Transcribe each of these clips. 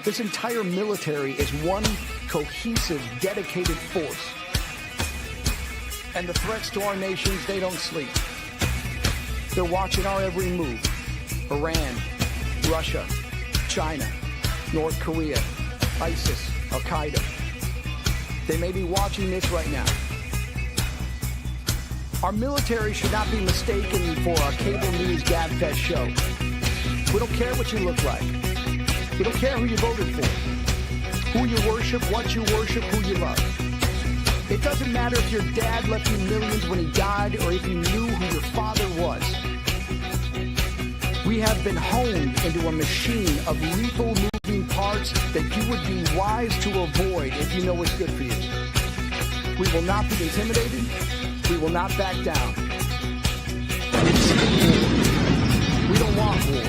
This entire military is one cohesive, dedicated force. And the threats to our nations, they don't sleep. They're watching our every move. Iran, Russia, China, North Korea, ISIS, Al-Qaeda. They may be watching this right now. Our military should not be mistaken for a cable news gabfest show. We don't care what you look like. We don't care who you voted for, who you worship, what you worship, who you love. It doesn't matter if your dad left you millions when he died or if you knew who your father was. We have been honed into a machine of lethal moving parts that you would be wise to avoid if you know what's good for you. We will not be intimidated. We will not back down. We don't want war.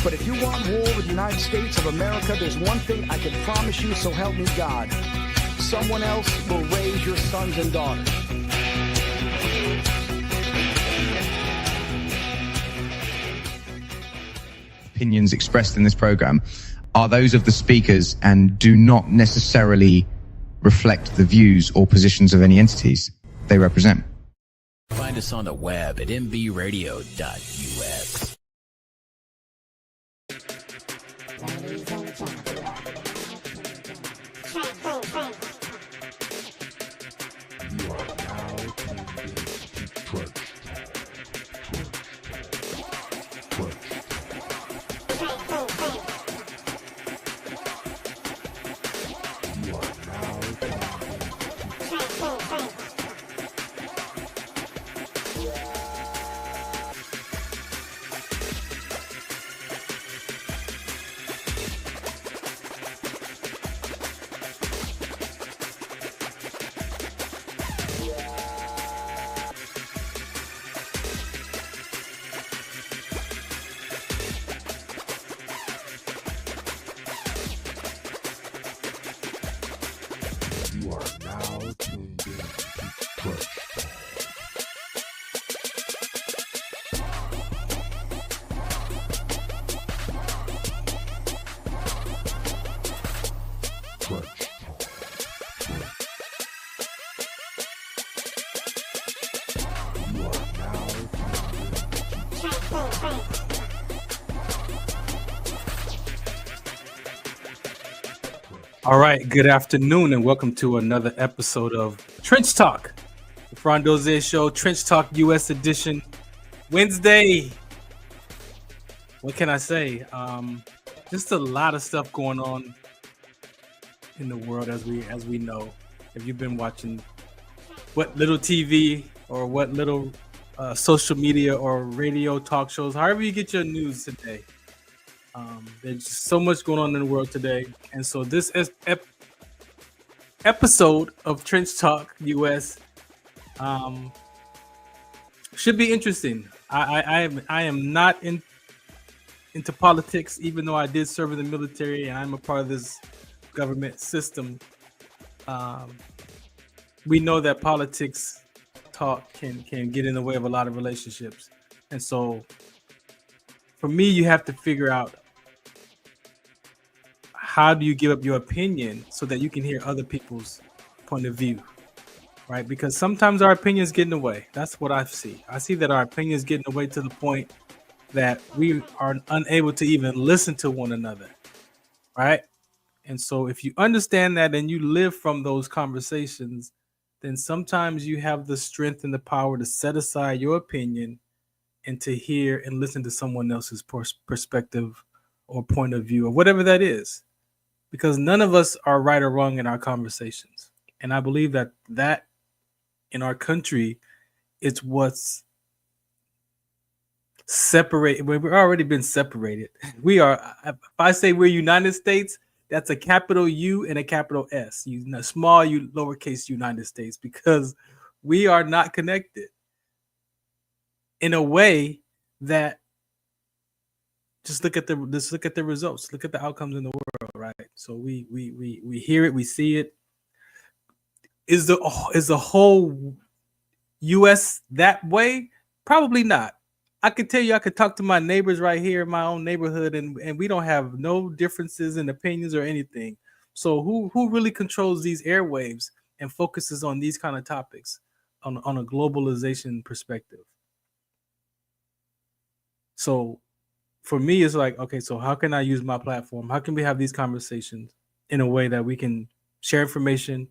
But if you want war with the United States of America, there's one thing I can promise you, so help me God. Someone else will raise your sons and daughters. Opinions expressed in this program are those of the speakers and do not necessarily reflect the views or positions of any entities they represent. Find us on the web at mbradio.us. All right, good afternoon and welcome to another episode of Trench Talk, the Farron Dozier Show, Trench Talk US edition, Wednesday. What can I say? Just a lot of stuff going on in the world as we know. If you've been watching what little TV or what little social media or radio talk shows, however you get your news today. There's just so much going on in the world today, and so this episode of Trench Talk US should be interesting. I am not into politics, even though I did serve in the military and I'm a part of this government system. We know that politics talk can get in the way of a lot of relationships, and so for me, you have to figure out how do you give up your opinion so that you can hear other people's point of view, right? Because sometimes our opinions get in the way. That's what I see. I see that our opinions get in the way to the point that we are unable to even listen to one another, right? And so if you understand that and you live from those conversations, then sometimes you have the strength and the power to set aside your opinion and to hear and listen to someone else's perspective or point of view or whatever that is. Because none of us are right or wrong in our conversations. And I believe that in our country, it's what's separated. We've already been separated. We are, if I say we're United States, that's a capital U and a capital S, small U, lowercase United States, because we are not connected in a way that just look at the results, look at the outcomes in the world, right? So we hear it, we see it. Is the whole U.S. that way? Probably not. I could tell you, I could talk to my neighbors right here in my own neighborhood, and we don't have no differences in opinions or anything. So who really controls these airwaves and focuses on these kind of topics on a globalization perspective? So for me, it's like, okay, so how can I use my platform? How can we have these conversations in a way that we can share information?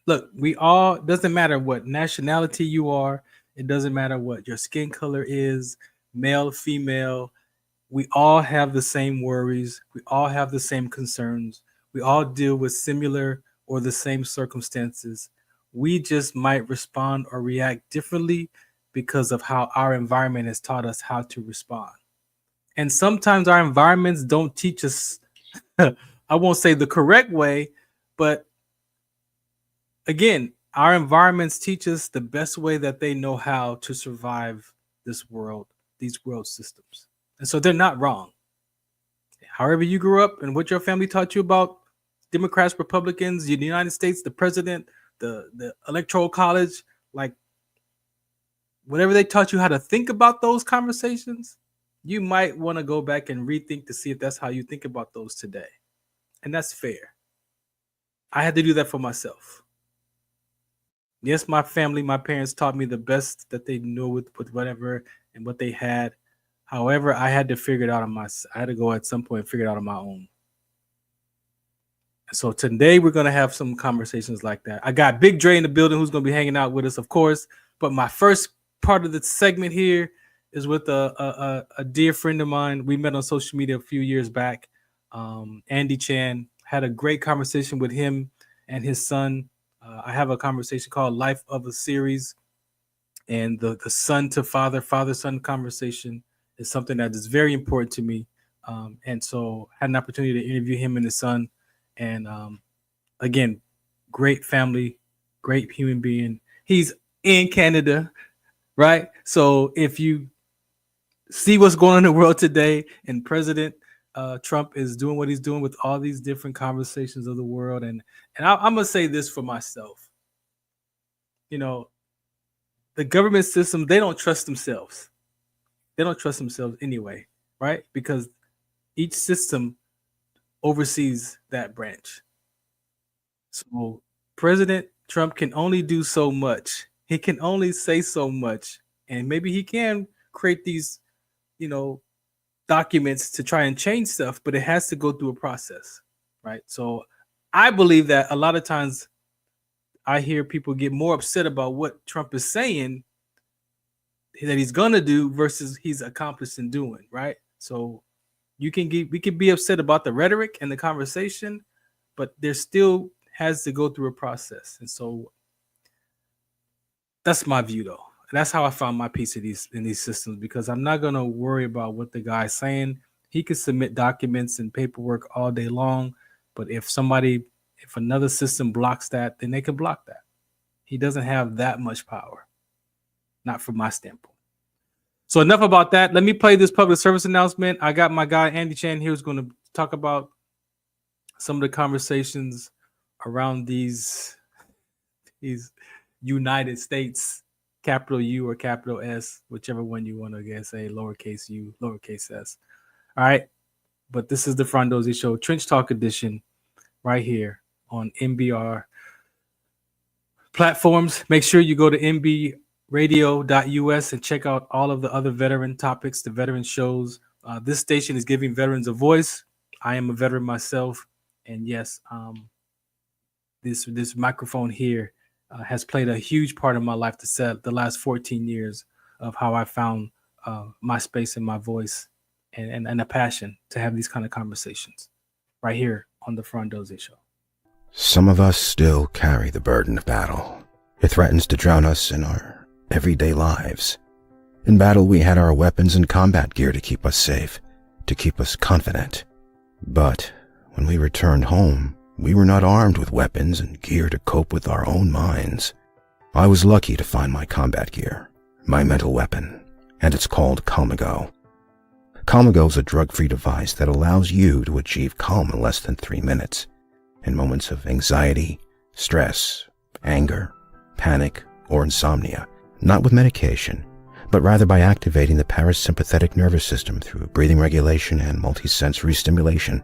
Look, we all, doesn't matter what nationality you are, it doesn't matter what your skin color is, male, female, we all have the same worries, we all have the same concerns, we all deal with similar or the same circumstances. We just might respond or react differently because of how our environment has taught us how to respond. And sometimes our environments don't teach us, I won't say the correct way, but again, our environments teach us the best way that they know how to survive this world, these world systems. And so they're not wrong. However you grew up and what your family taught you about Democrats, Republicans, the United States, the president, the electoral college, like whatever they taught you how to think about those conversations, you might want to go back and rethink to see if that's how you think about those today. And that's fair. I had to do that for myself. Yes, my family, my parents taught me the best that they knew with whatever and what they had. However, I had to figure it out I had to go at some point and figure it out on my own. So today we're going to have some conversations like that. I got Big Dre in the building who's going to be hanging out with us, of course. But my first part of the segment here is with a dear friend of mine. We met on social media a few years back. Andy Chan. Had a great conversation with him and his son. I have a conversation called Life of a Series. And the son to father, father-son conversation is something that is very important to me. And so had an opportunity to interview him and his son. And again, great family, great human being. He's in Canada, right? So if you see what's going on in the world today, and President Trump is doing what he's doing with all these different conversations of the world, and I'm gonna say this for myself. You know, the government system, they don't trust themselves. They don't trust themselves anyway, right? Because each system oversees that branch. So President Trump can only do so much. He can only say so much, and maybe he can create these, documents to try and change stuff, but it has to go through a process, right? So I believe that a lot of times I hear people get more upset about what Trump is saying that he's gonna do versus he's accomplished in doing, right? So we can be upset about the rhetoric and the conversation, but there still has to go through a process. And so that's my view, though. And that's how I found my piece of in these systems, because I'm not gonna worry about what the guy's saying. He can submit documents and paperwork all day long, but if another system blocks that, then they can block that. He doesn't have that much power, not from my standpoint. So enough about that. Let me play this public service announcement. I got my guy Andy Chan here who's going to talk about some of the conversations around these United States, capital U or capital S, whichever one you want to say, lowercase u, lowercase s. All right. But this is the Farron Dozier Show, Trench Talk Edition, right here on MBR platforms. Make sure you go to mbradio.us and check out all of the other veteran topics, the veteran shows. This station is giving veterans a voice. I am a veteran myself. And yes, this microphone here has played a huge part of my life the last 14 years of how I found my space and my voice and a passion to have these kind of conversations right here on the Farron Dozier Show. Some of us still carry the burden of battle. It threatens to drown us in our everyday lives. In battle, we had our weapons and combat gear to keep us safe, to keep us confident. But when we returned home, we were not armed with weapons and gear to cope with our own minds. I was lucky to find my combat gear, my mental weapon, and it's called Calmago. Calmago is a drug-free device that allows you to achieve calm in less than 3 minutes in moments of anxiety, stress, anger, panic, or insomnia. Not with medication, but rather by activating the parasympathetic nervous system through breathing regulation and multisensory stimulation.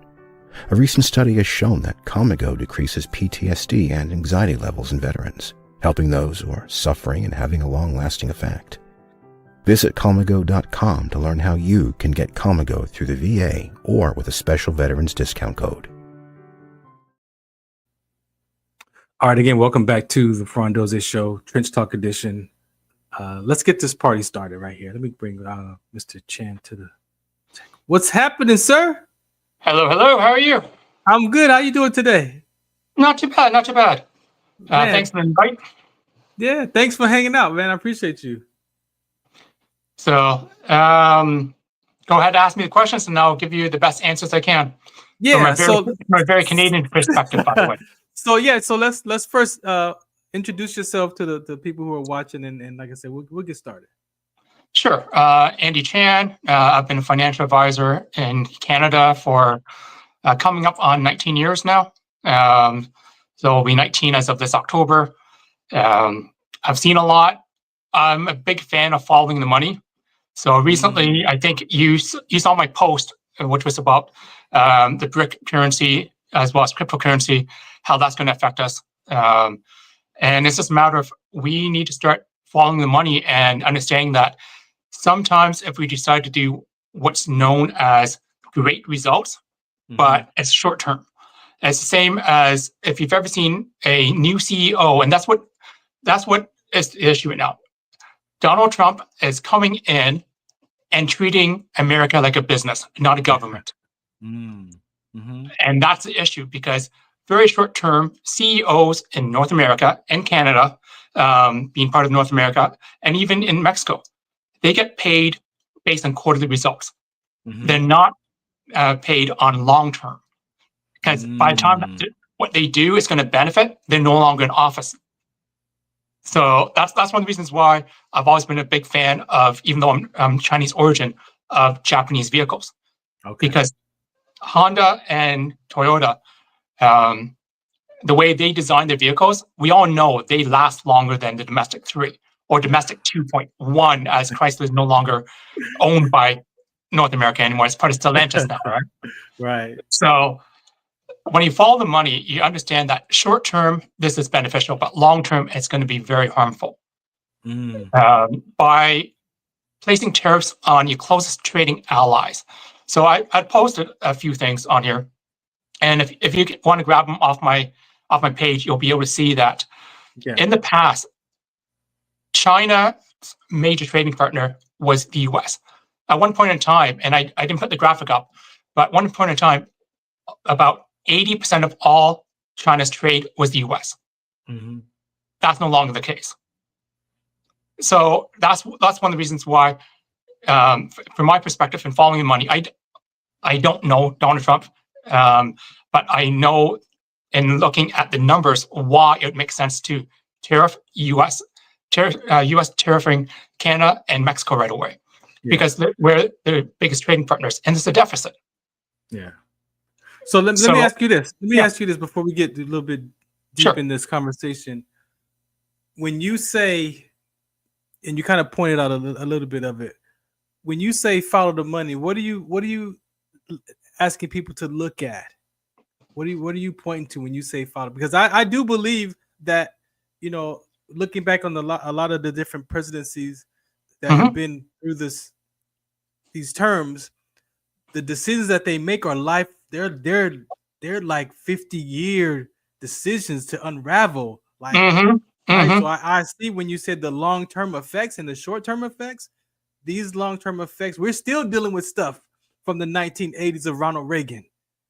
A recent study has shown that Comigo decreases PTSD and anxiety levels in veterans, helping those who are suffering and having a long-lasting effect. Visit Comigo.com to learn how you can get Comigo through the VA or with a special veterans discount code. All right, again, welcome back to the Farron Dozier Show, Trench Talk Edition. Let's get this party started right here. Let me bring Mr. Chan to the... What's happening, sir? Hello, hello. How are you? I'm good. How you doing today? Not too bad, not too bad. Thanks for the invite. Yeah, thanks for hanging out, man. I appreciate you. So, go ahead and ask me the questions, and I'll give you the best answers I can. Yeah, from a very Canadian perspective, by the way. So let's first introduce yourself to the people who are watching, and like I said, we'll get started. Sure. Andy Chan. I've been a financial advisor in Canada for coming up on 19 years now. So it'll be 19 as of this October. I've seen a lot. I'm a big fan of following the money. So recently, I think you saw my post, which was about the BRIC currency as well as cryptocurrency, how that's going to affect us. And it's just a matter of we need to start following the money and understanding that sometimes if we decide to do what's known as great results, but it's short term. It's the same as if you've ever seen a new CEO, and that's what is the issue right now. Donald Trump is coming in and treating America like a business, not a government. And that's the issue, because very short term CEOs in North America and Canada, being part of North America, and even in Mexico, they get paid based on quarterly results. They're not paid on long term, because by the time what they do is going to benefit, they're no longer in office. So that's one of the reasons why I've always been a big fan of, even though I'm Chinese origin, of Japanese vehicles. Because Honda and Toyota, the way they design their vehicles, we all know they last longer than the domestic 3 or domestic 2.1, as Chrysler is no longer owned by North America anymore. It's part of Stellantis now, right? Right. So when you follow the money, you understand that short term, this is beneficial, but long term, it's going to be very harmful. By placing tariffs on your closest trading allies. So I posted a few things on here, and if you want to grab them off my page, you'll be able to see that in the past, China's major trading partner was the U.S. At one point in time, and I didn't put the graphic up, but at one point in time, about 80% of all China's trade was the U.S. That's no longer the case. So that's one of the reasons why, from my perspective, in following the money, I don't know Donald Trump, but I know in looking at the numbers why it makes sense to tariff U.S. tariffing Canada and Mexico right away, because we're the biggest trading partners, and it's a deficit. Yeah. So let me ask you this. Let me ask you this before we get a little bit deep in this conversation. When you say, and you kind of pointed out a little bit of it, when you say follow the money, what are you asking people to look at? What are you pointing to when you say follow? Because I do believe that, looking back on a lot of the different presidencies that have been through these terms, the decisions that they make are life. They're like 50-year decisions to unravel. Like, right? So I see when you said the long-term effects and the short-term effects, these long-term effects, we're still dealing with stuff from the 1980s of Ronald Reagan.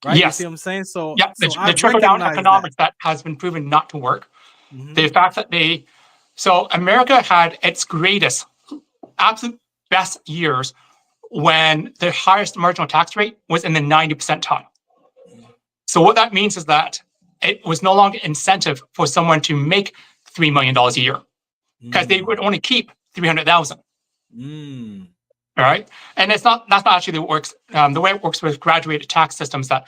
Right? Yes. You see what I'm saying? So the trickle-down economics that has been proven not to work. The fact that so America had its greatest, absolute best years when the highest marginal tax rate was in the 90 percentile. So what that means is that it was no longer incentive for someone to make $3 million a year, because they would only keep $300,000. All right, and that's not actually the way it works. The way it works with graduated tax systems, that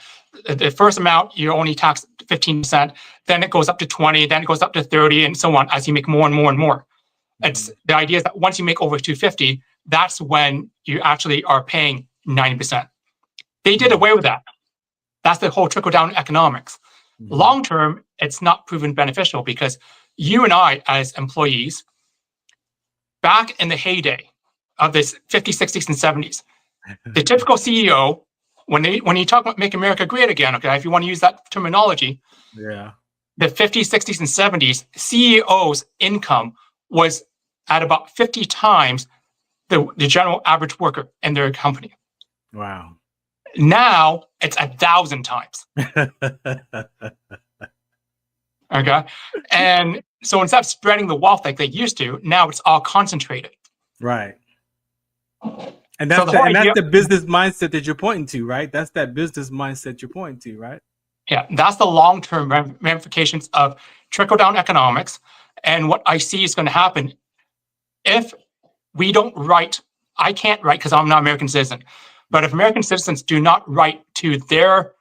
the first amount you're only taxed 15%, then it goes up to 20, then it goes up to 30, and so on as you make more and more and more. It's the idea is that once you make over 250, that's when you actually are paying 90%. They did away with that. That's the whole trickle-down economics. Long term, it's not proven beneficial because you and I, as employees, back in the heyday of this 50s, 60s, and 70s, the typical CEO, when you talk about make America great again, okay, if you want to use that terminology, Yeah. the 50s, 60s, and 70s, CEO's income was at about 50 times the general average worker in their company. Wow. Now it's 1,000 times. Okay. And so instead of spreading the wealth like they used to, now it's all concentrated. Right. And that's, So that's the business mindset that you're pointing to, right? That's that business mindset you're pointing to, right? Yeah, that's the long-term ramifications of trickle-down economics. And what I see is going to happen if we don't write, I can't write because I'm not an American citizen, but if American citizens do not write to their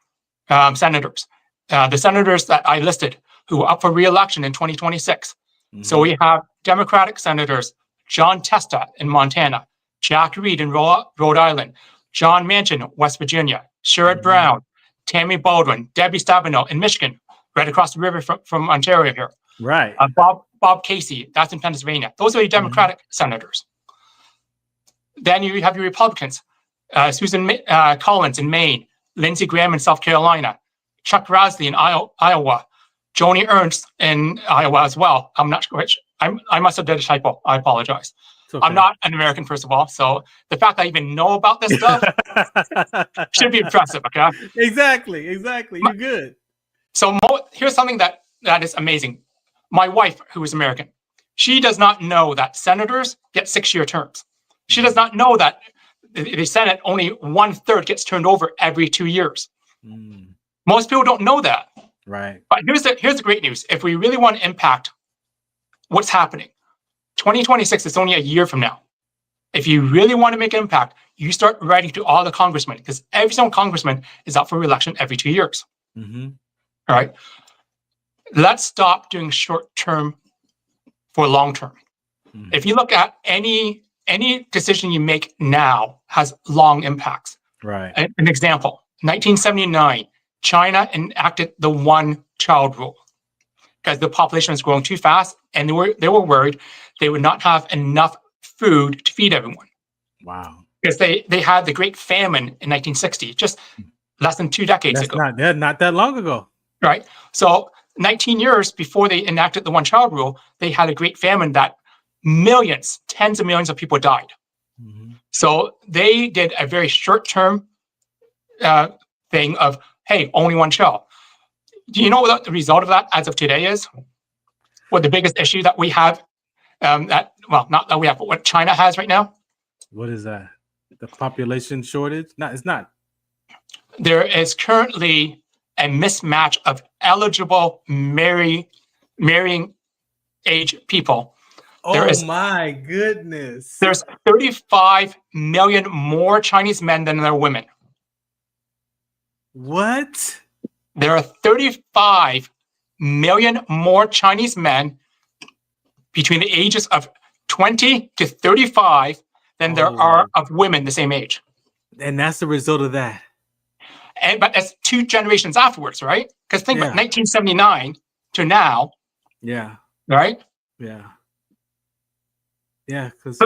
senators, the senators that I listed who are up for re-election in 2026. So we have Democratic senators, John Testa in Montana, Jack Reed in Rhode Island, John Manchin, West Virginia, Sherrod Brown, Tammy Baldwin, Debbie Stabenow in Michigan, right across the river from Ontario here. Right. Bob Casey, that's in Pennsylvania. Those are the Democratic senators. Then you have your Republicans, Susan Collins in Maine, Lindsey Graham in South Carolina, Chuck Grassley in Iowa, Joni Ernst in Iowa as well. I'm not sure which. I must have did a typo. I apologize. Okay. I'm not an American, first of all. So the fact that I even know about this stuff should be impressive. Okay. Exactly. You're good. So here's something that is amazing. My wife, who is American, she does not know that senators get 6-year terms. She does not know that the Senate only 1/3 gets turned over every 2 years. Most people don't know that. Right. But here's the great news. If we really want to impact what's happening, 2026 is only a year from now. If you really want to make an impact, you start writing to all the congressmen, because every single congressman is up for re-election every 2 years. All right. Let's stop doing short-term for long-term. If you look at any decision you make now has long impacts. Right. An example, 1979, China enacted the one-child rule because the population was growing too fast, and they were worried they would not have enough food to feed everyone. Wow. Because they had the Great Famine in 1960, just less than 2 decades ago. Not that long ago. Right. So 19 years before they enacted the one-child rule, they had a Great Famine that millions, tens of millions of people died. So they did a very short-term thing of, hey, only one child. Do you know what the result of that as of today is? What the biggest issue that we have, not that we have, but what China has right now? What is that? The population shortage? No, it's not. There is currently a mismatch of eligible marrying age people. Oh my goodness. There's 35 million more Chinese men than there are women. What? There are 35 million more Chinese men between the ages of 20 to 35 than there are of women the same age. And that's the result of that. But that's 2 generations afterwards, right? Because think about 1979 to now. Yeah. Right? Yeah. Yeah, because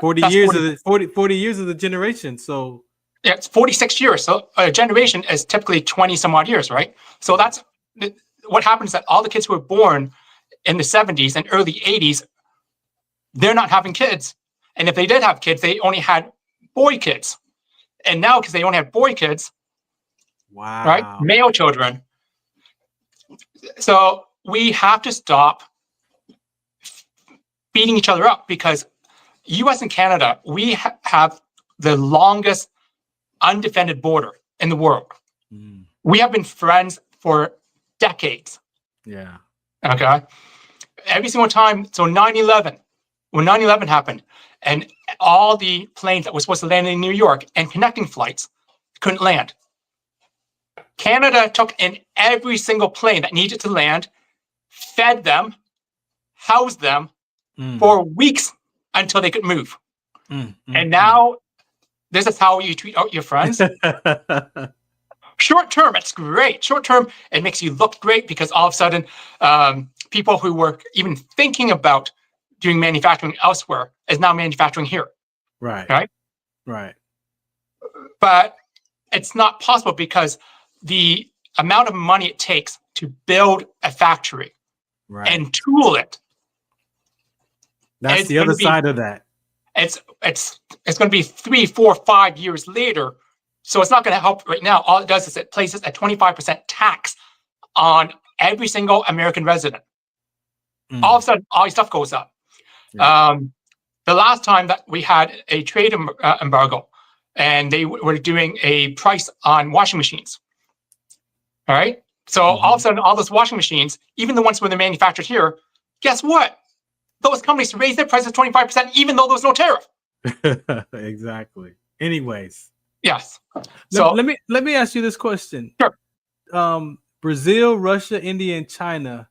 40 years of the generation. So yeah, it's 46 years. So a generation is typically 20 some odd years, right? So that's what happens, that all the kids who were born in the 70s and early 80s, they're not having kids. And if they did have kids, they only had boy kids. And now, because they only have boy kids, right? Male children. So we have to stop beating each other up, because US and Canada, we have the longest undefended border in the world. We have been friends for decades. Yeah. Okay. Every single time. So 9/11, when 9/11 happened, and all the planes that were supposed to land in New York and connecting flights couldn't land, Canada took in every single plane that needed to land, fed them, housed them, for weeks until they could move. And now this is how you treat out your friends. Short term, it's great. Short term, it makes you look great because all of a sudden, people who were even thinking about doing manufacturing elsewhere is now manufacturing here. Right. But it's not possible because the amount of money it takes to build a factory and tool it. That's the other side of that. It's going to be 3, 4, 5 years later. So it's not going to help right now. All it does is it places a 25% tax on every single American resident. All of a sudden, all your stuff goes up. The last time that we had a trade embargo, and they were doing a price on washing machines. All right. So all of a sudden, all those washing machines, even the ones when they're manufactured here, guess what? Those companies raised their prices 25%, even though there was no tariff. Exactly. Anyways. Yes. So let me ask you this question. Sure. Brazil, Russia, India, and China.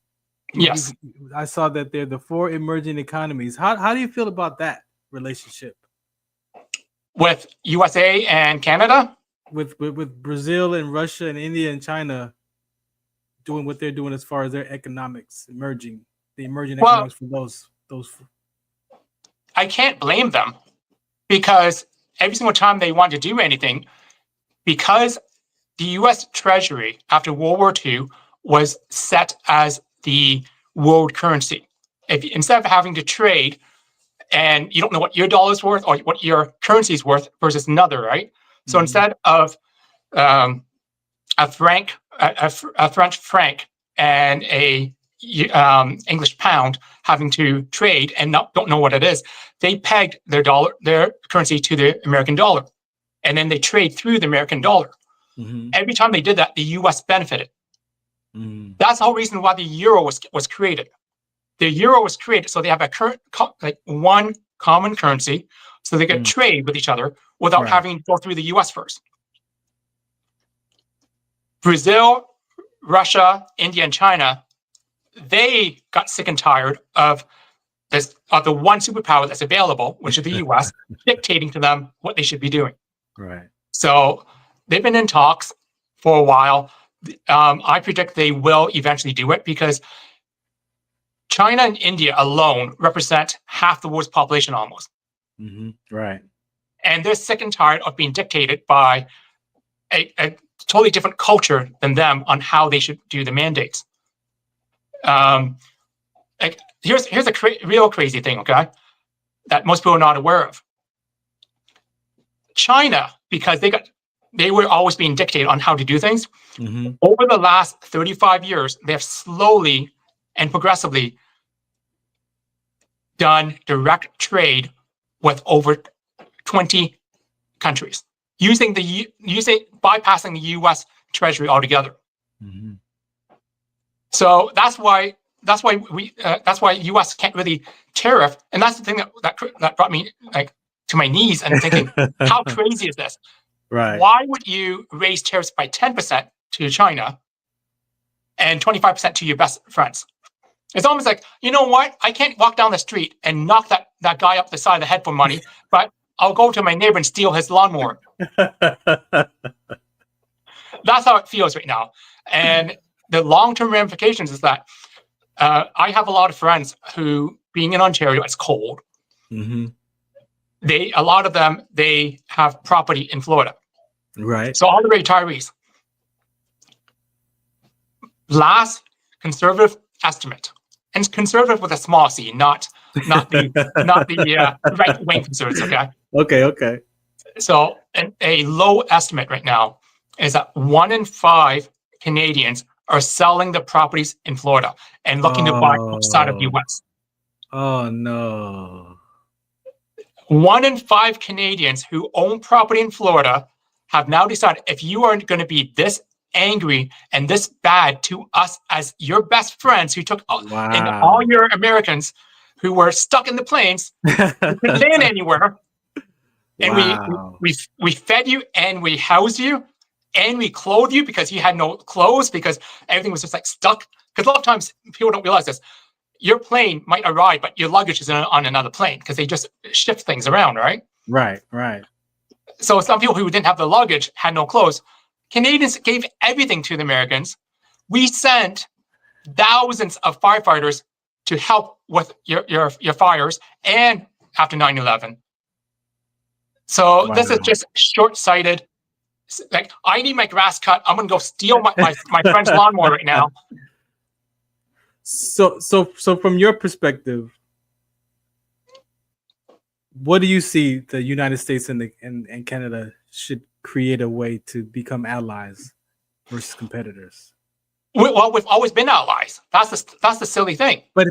Yes. I saw that they're the 4 emerging economies. How do you feel about that relationship? With USA and Canada? With Brazil and Russia and India and China doing what they're doing as far as their economics, the emerging economics for those. I can't blame them because every single time they want to do anything, because the U.S. Treasury after World War II was set as the world currency. Instead of having to trade and you don't know what your dollar is worth or what your currency is worth versus another, right? So instead of a French franc and a English pound having to trade and don't know what it is, they pegged their currency to the American dollar, and then they trade through the American dollar. Every time they did that, the U.S. benefited. That's the whole reason why the euro was created. The euro was created so they have one common currency, so they could trade with each other without having to go through the U.S. first. Brazil, Russia, India, and China, they got sick and tired of the one superpower that's available, which is the U.S., dictating to them what they should be doing. Right. So they've been in talks for a while. I predict they will eventually do it because China and India alone represent half the world's population almost. Right. And they're sick and tired of being dictated by a totally different culture than them on how they should do the mandates. Here's a real crazy thing, okay, that most people are not aware of. China, because they were always being dictated on how to do things. Over the last 35 years, they have slowly and progressively done direct trade with over 20 countries, bypassing the U.S. Treasury altogether. So that's why U.S. can't really tariff, and that's the thing that brought me to my knees and thinking, how crazy is this? Right. Why would you raise tariffs by 10% to China and 25% to your best friends? It's almost like, you know what? I can't walk down the street and knock that guy up the side of the head for money, but I'll go to my neighbor and steal his lawnmower. That's how it feels right now. And the long-term ramifications is that I have a lot of friends who, being in Ontario, it's cold. A lot of them, they have property in Florida. Right. So all the retirees. Last conservative estimate, and conservative with a small c, not the right wing conservatives. Okay. So a low estimate right now is that 1 in 5 Canadians are selling the properties in Florida and looking to buy outside of the U.S. Oh no. 1 in 5 Canadians who own property in Florida have now decided, if you are going to be this angry and this bad to us as your best friends who took and all your Americans who were stuck in the plains, who couldn't land anywhere, and we fed you and we housed you and we clothed you because you had no clothes because everything was just stuck. Because a lot of times people don't realize this. your plane might arrive, but your luggage is on another plane because they just shift things around, right? Right, right. So some people who didn't have the luggage had no clothes. Canadians gave everything to the Americans. We sent thousands of firefighters to help with your fires and after 9/11. So this is just short-sighted. Like, I need my grass cut. I'm going to go steal my French lawnmower right now. So from your perspective, what do you see the United States and Canada should create a way to become allies versus competitors? Well, we've always been allies. That's the silly thing. But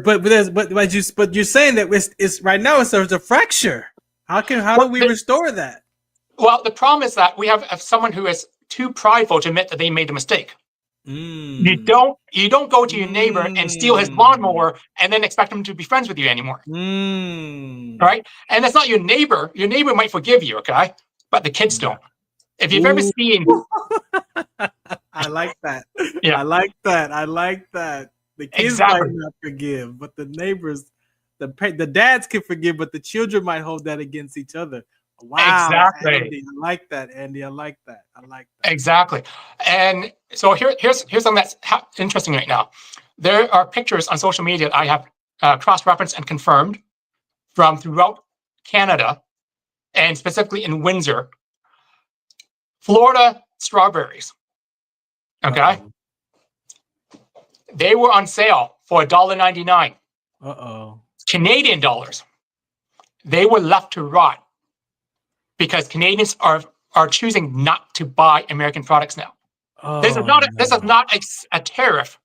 you're saying that it's right now there's a fracture. How do we restore that? Well, the problem is that we have someone who is too prideful to admit that they made a mistake. You don't go to your neighbor and steal his lawnmower and then expect him to be friends with you anymore. Right? And that's not your neighbor. Your neighbor might forgive you, okay? But the kids don't. If you've ever seen, I like that. Yeah. I like that. The kids might not forgive, but the neighbors, the dads can forgive, but the children might hold that against each other. Wow. Exactly. Andy, I like that, Andy. I like that. Exactly. And so here's something that's interesting right now. There are pictures on social media that I have cross-referenced and confirmed from throughout Canada, and specifically in Windsor, Florida strawberries. Okay. They were on sale for $1.99. Canadian dollars. They were left to rot because Canadians are choosing not to buy American products now. This is not a tariff.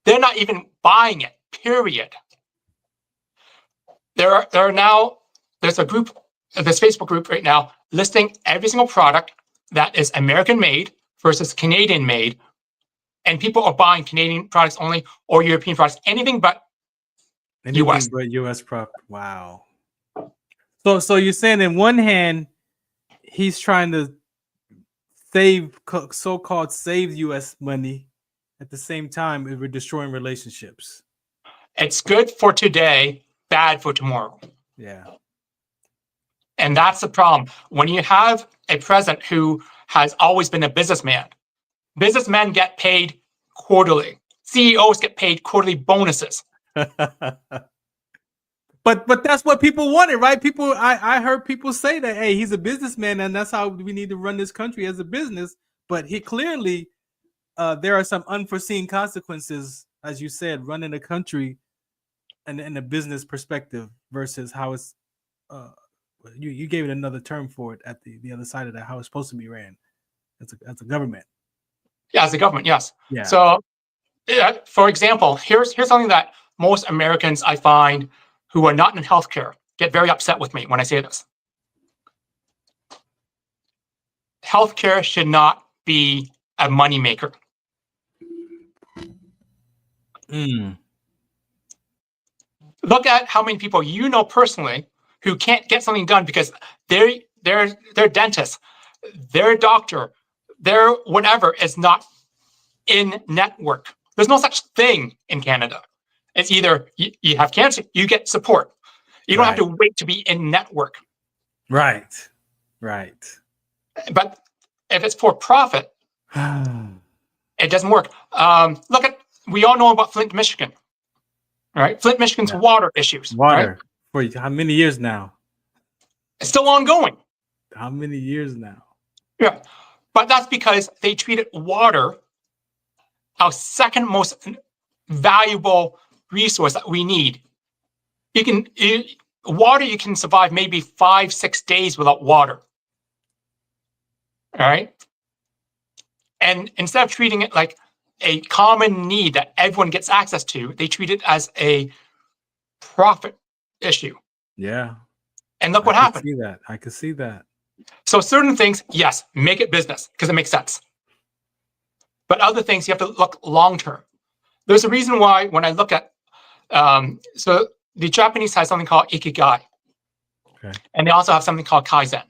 They're not even buying it. Period. There's a group, this Facebook group right now, listing every single product that is American made versus Canadian made, and people are buying Canadian products only or European products, anything but US. But US product. Wow. So you're saying in one hand, he's trying to so-called save US money. At the same time, we're destroying relationships. It's good for today, bad for tomorrow. Yeah. And that's the problem. When you have a president who has always been a businessman, businessmen get paid quarterly. CEOs get paid quarterly bonuses. But that's what people wanted, right? I heard people say that, hey, he's a businessman and that's how we need to run this country as a business. But he clearly, there are some unforeseen consequences, as you said, running a country and in a business perspective versus how it's, you gave it another term for it at the other side of that, how it's supposed to be ran as a government. Yeah, as a government, yes. Yeah. So, for example, here's something that most Americans I find who are not in healthcare get very upset with me when I say this. Healthcare should not be a moneymaker. Look at how many people you know personally who can't get something done because their dentist, their doctor, their whatever is not in network. There's no such thing in Canada. It's either you have cancer, you get support. You don't have to wait to be in network. Right. But if it's for profit, it doesn't work. We all know about Flint, Michigan. Right? Flint, Michigan's water issues. Water. Right? For how many years now? It's still ongoing. How many years now? Yeah. But that's because they treated water our second most valuable resource that we need. You can survive maybe 5-6 days without water. All right. And instead of treating it like a common need that everyone gets access to, they treat it as a profit issue. Yeah. And look what happened. I could see that. So certain things, yes, make it business because it makes sense. But other things, you have to look long-term. There's a reason why when I look at, so the Japanese have something called ikigai. Okay. And they also have something called kaizen.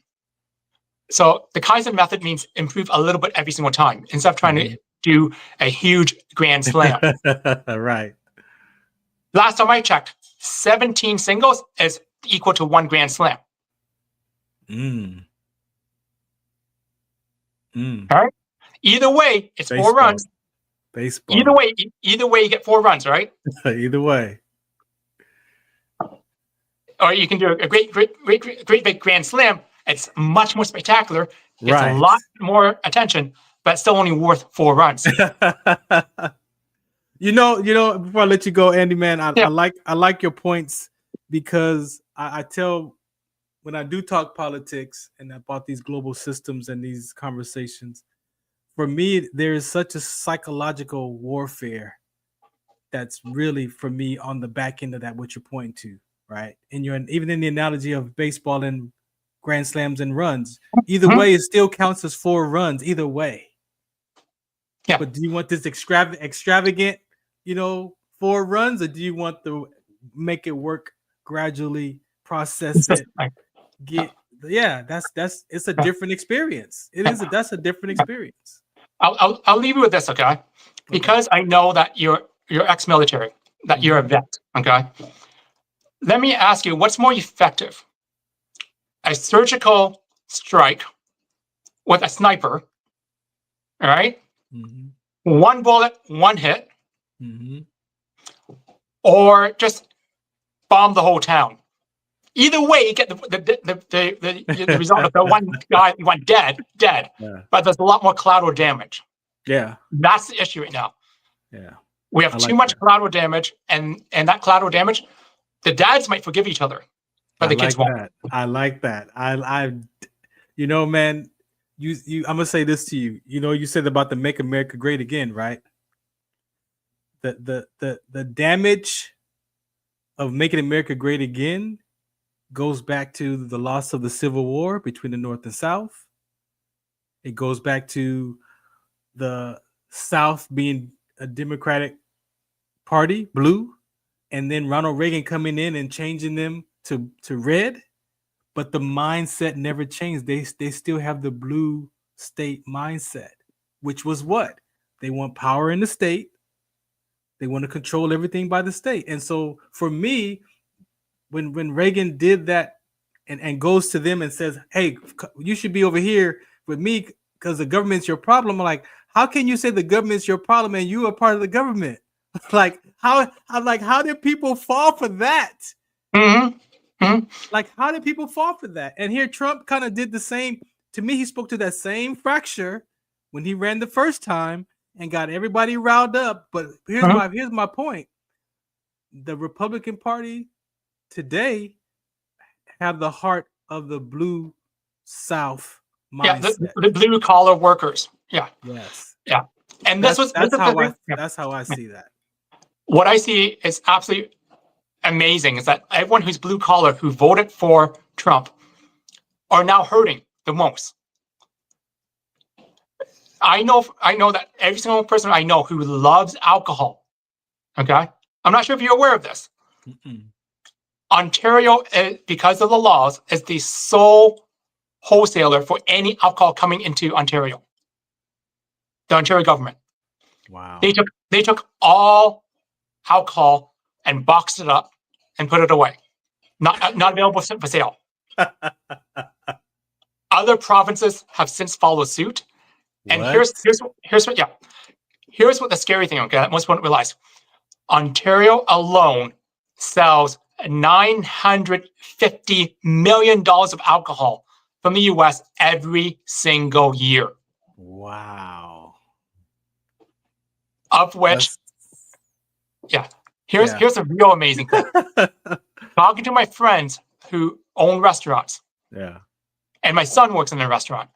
So the kaizen method means improve a little bit every single time instead of trying to do a huge grand slam. Right. Last time I checked, 17 singles is equal to 1 Grand Slam. All right. Either way, it's Baseball. 4 runs. Baseball. Either way, you get 4 runs, right? Either way. Or you can do a great big Grand Slam. It's much more spectacular. Gets Right. a lot more attention, but still only worth 4 runs. You know, before I let you go, Andy, man, I like your points, because I tell, when I do talk politics and about these global systems and these conversations, for me, there is such a psychological warfare that's really, for me, on the back end of that, what you're pointing to, right? And even in the analogy of baseball and Grand Slams and runs, either way, it still counts as 4 runs, either way. Yeah. But do you want this extravagant, 4 runs, or do you want to make it work gradually, process it, it's a different experience. That's a different experience. I'll leave you with this, okay? Because I know that you're ex-military, that you're a vet, okay? Let me ask you, what's more effective? A surgical strike with a sniper, all right? 1 bullet, 1 hit, or just bomb the whole town. Either way, you get the result of the one guy, one dead, but there's a lot more collateral damage. Yeah. That's the issue right now. Yeah. We have too much collateral damage, and that collateral damage, the dads might forgive each other, but the kids won't. I like that. Man, I'm gonna say this to you. You said about the Make America Great Again, right? The damage of making America great again goes back to the loss of the Civil War between the North and South. It goes back to the South being a Democratic Party, blue, and then Ronald Reagan coming in and changing them to red. But the mindset never changed. They still have the blue state mindset, which was what? They want power in the state. They want to control everything by the state. And so for me, when Reagan did that and goes to them and says, hey, you should be over here with me because the government's your problem. I'm like, how can you say the government's your problem and you are part of the government? How did people fall for that? Like, how did people fall for that? And here Trump kind of did the same. To me, he spoke to that same fracture when he ran the first time and got everybody riled up. But here's my point. The Republican Party today have the heart of the blue South mindset. Yeah, the blue collar workers. Yeah. Yes. Yeah. And that's how I see that. What I see is absolutely amazing is that everyone who's blue collar who voted for Trump are now hurting the most. I know that every single person I know who loves alcohol. Okay. I'm not sure if you're aware of this. Ontario, because of the laws, is the sole wholesaler for any alcohol coming into Ontario. The Ontario government. Wow. They took all alcohol and boxed it up and put it away. Not available for sale. Other provinces have since followed suit. And here's what the scary thing, okay, that most people don't realize. Ontario alone sells $950 million of alcohol from the US every single year. Wow. Of which, here's a real amazing thing. Talking to my friends who own restaurants. Yeah. And my son works in a restaurant.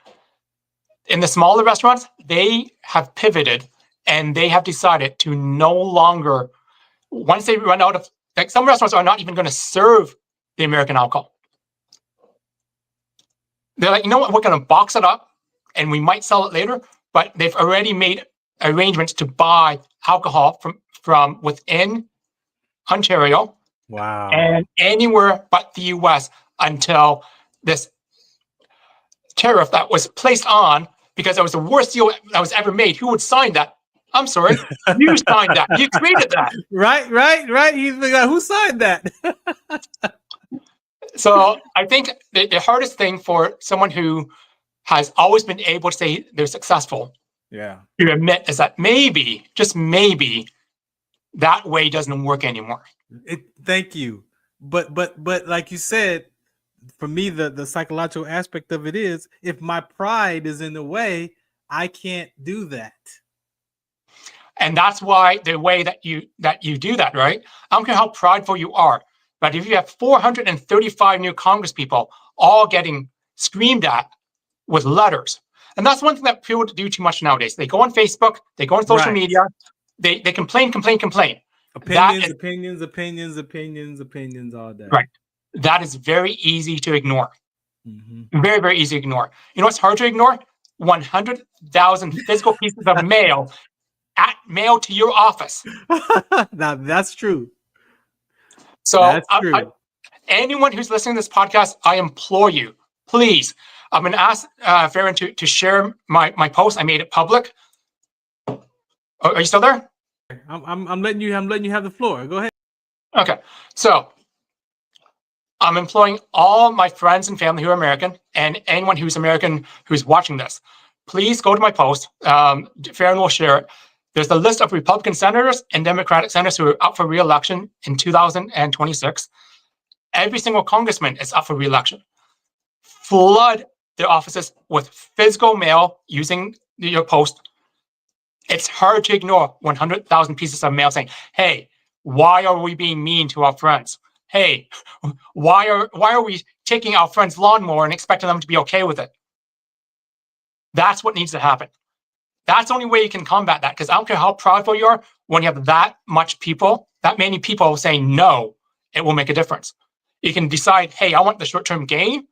In the smaller restaurants, they have pivoted and they have decided to no longer, once they run out of, like some restaurants are not even going to serve the American alcohol. They're like, you know what, we're going to box it up and we might sell it later, but they've already made arrangements to buy alcohol from within Ontario. Wow. And anywhere but the US until this tariff that was placed on, because it was the worst deal that was ever made. Who would sign that I'm sorry. You signed that. You created that. Right. He's like, who signed that? So I think the hardest thing for someone who has always been able to say they're successful Yeah. to admit is that maybe, just maybe, that way doesn't work anymore. Thank you. But like you said, for me, the psychological aspect of it is, if my pride is in the way, I can't do that. And that's why the way that you do that, right? I don't care how prideful you are, but if you have 435 new Congress people all getting screamed at with letters, and that's one thing that people do too much nowadays. They go on Facebook, they go on social media, they complain. Opinions all day. Right. That is very easy to ignore. Mm-hmm. Very, very easy to ignore. You know what's hard to ignore? 100,000 physical pieces of mail mailed to your office. Now that's true. So that's true. Anyone who's listening to this podcast, I implore you, please. I'm going to ask Farron to share my post. I made it public. Are you still there? I'm letting you have the floor. Go ahead. Okay. So I'm employing all my friends and family who are American, and anyone who's American who's watching this. Please go to my post. Farron will share it. There's a list of Republican senators and Democratic senators who are up for re-election in 2026. Every single congressman is up for re-election. Flood their offices with physical mail using your post. It's hard to ignore 100,000 pieces of mail saying, hey, why are we being mean to our friends? Hey, why are we taking our friend's lawnmower and expecting them to be okay with it? That's what needs to happen. That's the only way you can combat that, because I don't care how proudful you are, when you have that many people saying no, it will make a difference. You can decide, hey, I want the short-term gain,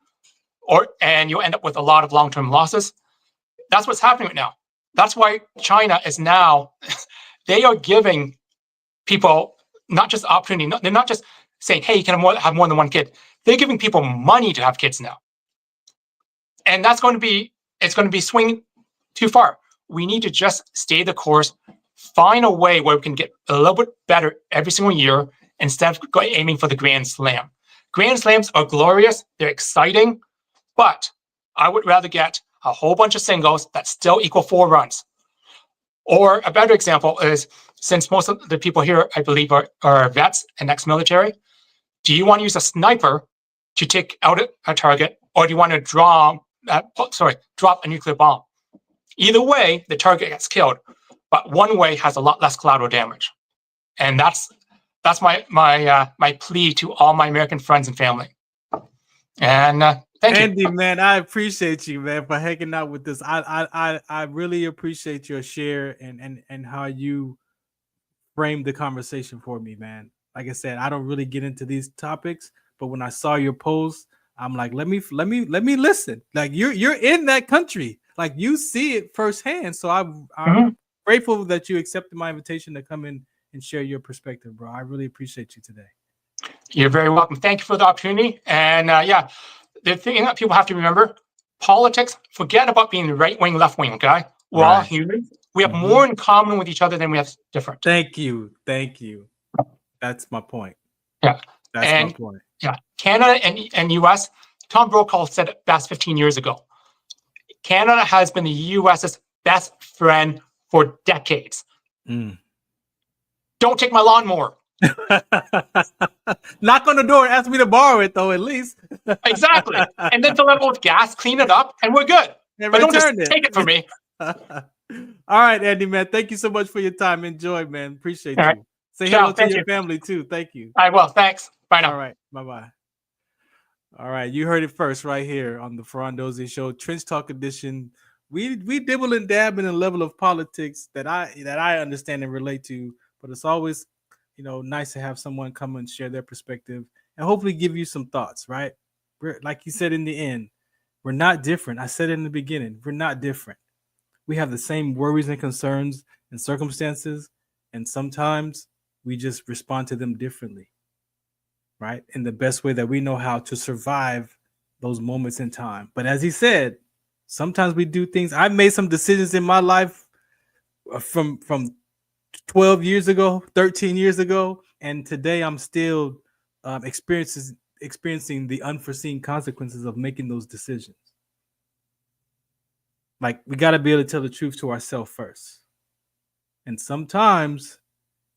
and you'll end up with a lot of long-term losses. That's what's happening right now. That's why China is now, they are giving people not just opportunity, they're not just saying, hey, you can have more than one kid. They're giving people money to have kids now. And it's going to be swinging too far. We need to just stay the course, find a way where we can get a little bit better every single year instead of aiming for the Grand Slam. Grand Slams are glorious, they're exciting, but I would rather get a whole bunch of singles that still equal 4 runs. Or a better example is, since most of the people here, I believe, are vets and ex-military, do you want to use a sniper to take out a target, or do you want to drop a nuclear bomb? Either way, the target gets killed, but one way has a lot less collateral damage. And that's my plea to all my American friends and family. And thank you, Andy, man. I appreciate you, man, for hanging out with us. I really appreciate your share and how you framed the conversation for me, man. Like I said, I don't really get into these topics, but when I saw your post, I'm like, let me listen. Like you're in that country, like you see it firsthand. So I'm grateful that you accepted my invitation to come in and share your perspective, bro. I really appreciate you today. You're very welcome. Thank you for the opportunity. And the thing that people have to remember, politics, forget about being right wing, left wing, okay? We're all human. We have more in common with each other than we have different. Thank you. That's my point. Yeah. That's my point. Yeah. Canada and US, Tom Brokaw said it best 15 years ago. Canada has been the US's best friend for decades. Don't take my lawnmower. Knock on the door, ask me to borrow it, though, at least. Exactly. And then fill it with gas, clean it up, and we're good. And but don't just take it from me. All right, Andy, man. Thank you so much for your time. Enjoy, man. Appreciate you. Right. Say hello to your family, too. Thank you. I will. Thanks. Bye now. All right. Bye-bye. All right. You heard it first right here on the Farron Dozier Show, Trench Talk Edition. We dibble and dab in a level of politics that I understand and relate to, but it's always, nice to have someone come and share their perspective and hopefully give you some thoughts, right? Like you said in the end, we're not different. I said it in the beginning, we're not different. We have the same worries and concerns and circumstances, and sometimes we just respond to them differently, right? In the best way that we know how to survive those moments in time. But as he said, sometimes we do things. I've made some decisions in my life from 12 years ago, 13 years ago, and today I'm still experiencing the unforeseen consequences of making those decisions. Like, we got to be able to tell the truth to ourselves first. And sometimes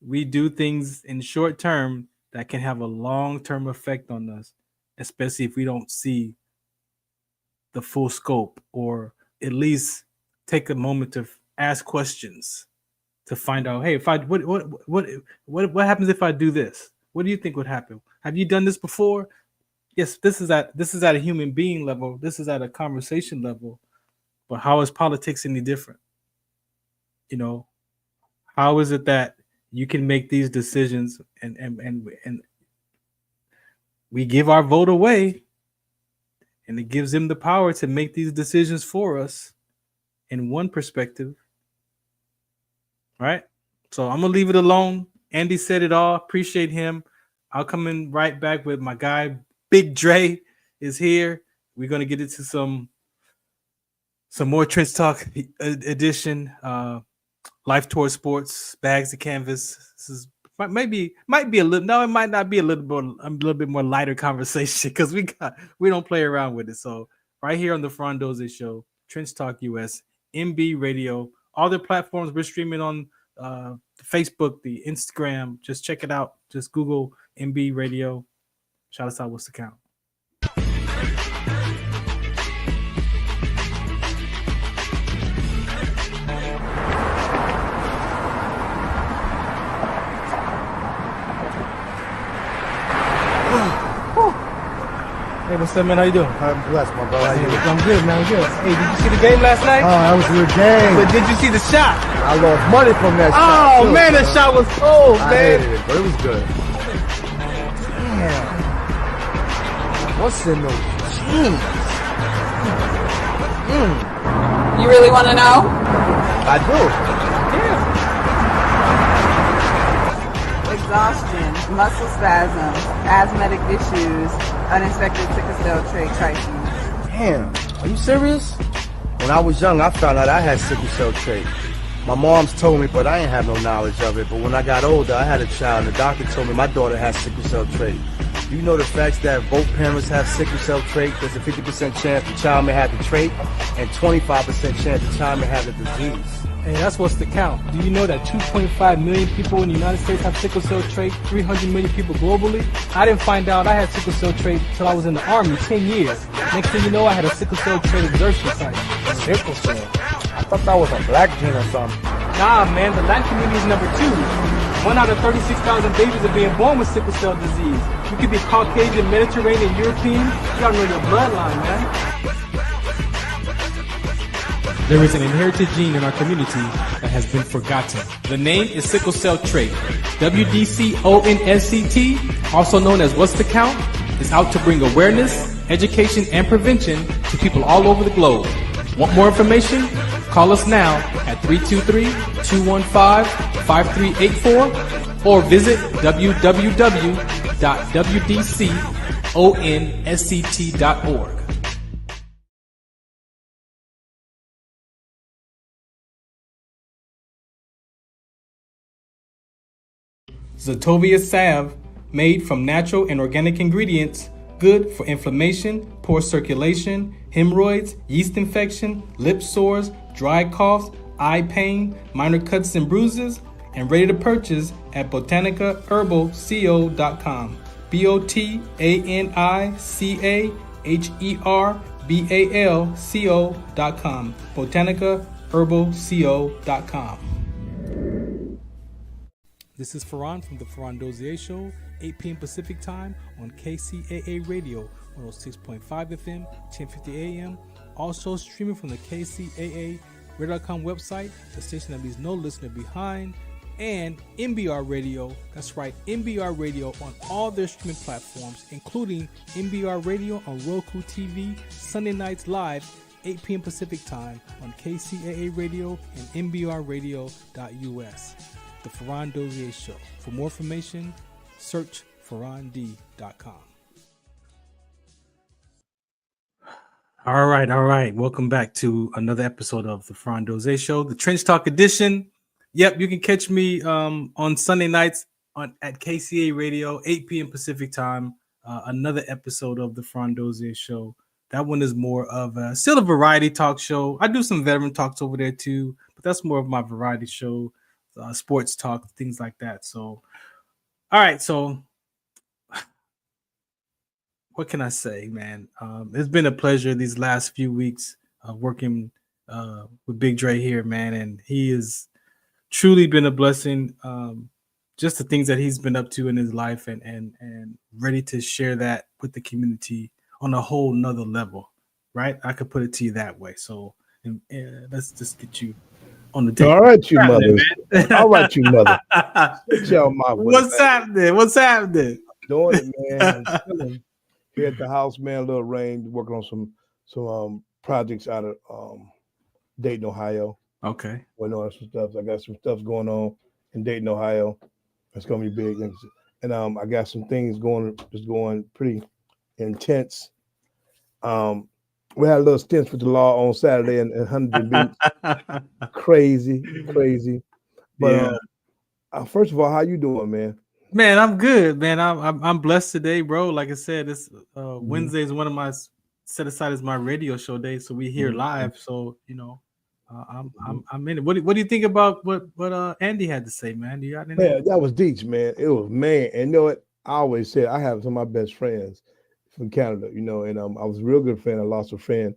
we do things in short term that can have a long-term effect on us, especially if we don't see the full scope, or at least take a moment to ask questions to find out, hey, if I what happens if I do this? What do you think would happen? Have you done this before? Yes, this is at a human being level. This is at a conversation level. But how is politics any different? You know, how is it that you can make these decisions and we give our vote away, and it gives them the power to make these decisions for us in one perspective, right? So I'm gonna leave it alone. Andy said it all. Appreciate him. I'll come in right back with my guy. Big Dre is here. We're gonna get into some more Trench Talk edition. Life Tour Sports, Bags of Canvas. This is might be a little. No, it might not be a little bit more lighter conversation, because we don't play around with it. So right here on the Farron Dozier Show, Trench Talk US, MB Radio, all the platforms we're streaming on, Facebook, the Instagram. Just check it out. Just Google MB Radio. Shout us out. What's the count? Hey, what's up, man? How you doing? I'm blessed, my brother. I'm good, man. I'm good. Hey, did you see the game last night? Oh, that was a good game. But did you see the shot? I lost money from that shot. Oh, man, that shot was cold, I man. hated it, but it was good. Damn. What's in those jeans? You really want to know? I do. Exhaustion, muscle spasms, asthmatic issues, unexpected sickle cell trait crises. Damn. Are you serious? When I was young, I found out I had sickle cell trait. My mom's told me, but I ain't have no knowledge of it. But when I got older, I had a child, and the doctor told me my daughter has sickle cell trait. You know the facts that both parents have sickle cell trait? There's a 50% chance the child may have the trait, and 25% chance the child may have the disease. Hey, that's what's the count. Do you know that 2.5 million people in the United States have sickle cell trait, 300 million people globally? I didn't find out I had sickle cell trait until I was in the Army, 10 years. Next thing you know, I had a sickle cell trait exertion site. Sickle cell? I thought that was a black gene or something. Nah, man, the Latin community is number 2. 1 out of 36,000 babies are being born with sickle cell disease. You could be Caucasian, Mediterranean, European. You gotta know your bloodline, man. There is an inherited gene in our community that has been forgotten. The name is sickle cell trait. WDCONSCT, also known as What's the Count, is out to bring awareness, education, and prevention to people all over the globe. Want more information? Call us now at 323-215-5384 or visit www.wdconsct.org. Zetovia salve, made from natural and organic ingredients, good for inflammation, poor circulation, hemorrhoids, yeast infection, lip sores, dry coughs, eye pain, minor cuts and bruises, and ready to purchase at botanicaherbalco.com. BOTANICAHERBALCO.com. botanicaherbalco.com. This is Farron from the Farron Dozier Show, 8 p.m. Pacific Time on KCAA Radio, 106.5 FM, 1050 AM. Also streaming from the KCAA Radio.com website, the station that leaves no listener behind, and MBR Radio. That's right, MBR Radio on all their streaming platforms, including MBR Radio on Roku TV, Sunday nights live, 8 p.m. Pacific Time on KCAA Radio and MBRradio.us. The Farron Dozier Show. For more information, search farrond.com. All right. Welcome back to another episode of the Farron Dozier Show, the Trench Talk edition. Yep, you can catch me on Sunday nights at KCA Radio, 8 p.m. Pacific time. Another episode of the Farron Dozier Show. That one is more of still a variety talk show. I do some veteran talks over there too, but that's more of my variety show, sports talk, things like that. So, all right. So, what can I say, man? It's been a pleasure these last few weeks working with Big Dre here, man, and he has truly been a blessing. Just the things that he's been up to in his life, and ready to share that with the community on a whole nother level, right? I could put it to you that way. So let's just get you on the table. All right, you mothers. All right, you mother. Y'all my way, What's happening? What's happening? Doing it, man. I'm chilling here at the house, man. A little rain, working on some projects out of Dayton, Ohio. Okay. Working on some stuff. I got some stuff going on in Dayton, Ohio. It's gonna be big, and I got some things going pretty intense. We had a little stint with the law on Saturday in Huntington Beach. crazy. But first of all, how you doing, man? Man, I'm good, man. I'm blessed today, bro. Like I said, this Wednesday is one of my set aside as my radio show day, so we here live. So I'm in it. What do you think about what Andy had to say, man? Do you got anything? Man, that was deep, man. It was, man. And you know what? I always said I have some of my best friends from Canada, and I was a real good friend. I lost a friend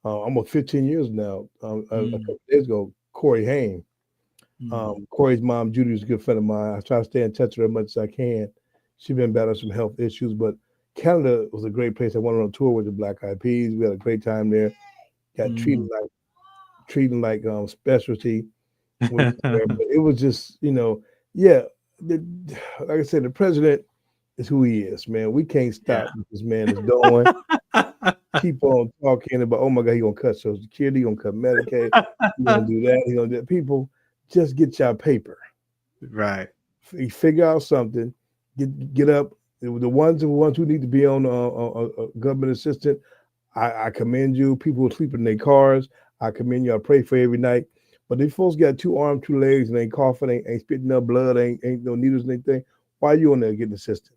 almost 15 years now. A couple days ago, Corey Haim. Corey's mom, Judy, is a good friend of mine. I try to stay in touch with her as much as I can. She's been battling some health issues, but Canada was a great place. I went on tour with the Black Eyed Peas. We had a great time there. Got treated like specialty. But it was just, like I said, the president is who he is, man. We can't stop what this man is doing. Keep on talking about, oh my God, he gonna cut Social Security, he gonna cut Medicaid, he gonna do that, he gonna do that. People, just get your paper. Right. Figure out something. Get up. The ones who need to be on a government assistant, I commend you. People who sleep in their cars, I commend you. I pray for every night. But these folks got 2 arms, 2 legs, and ain't coughing, ain't spitting up blood, ain't no needles and anything. Why are you on there getting assistance?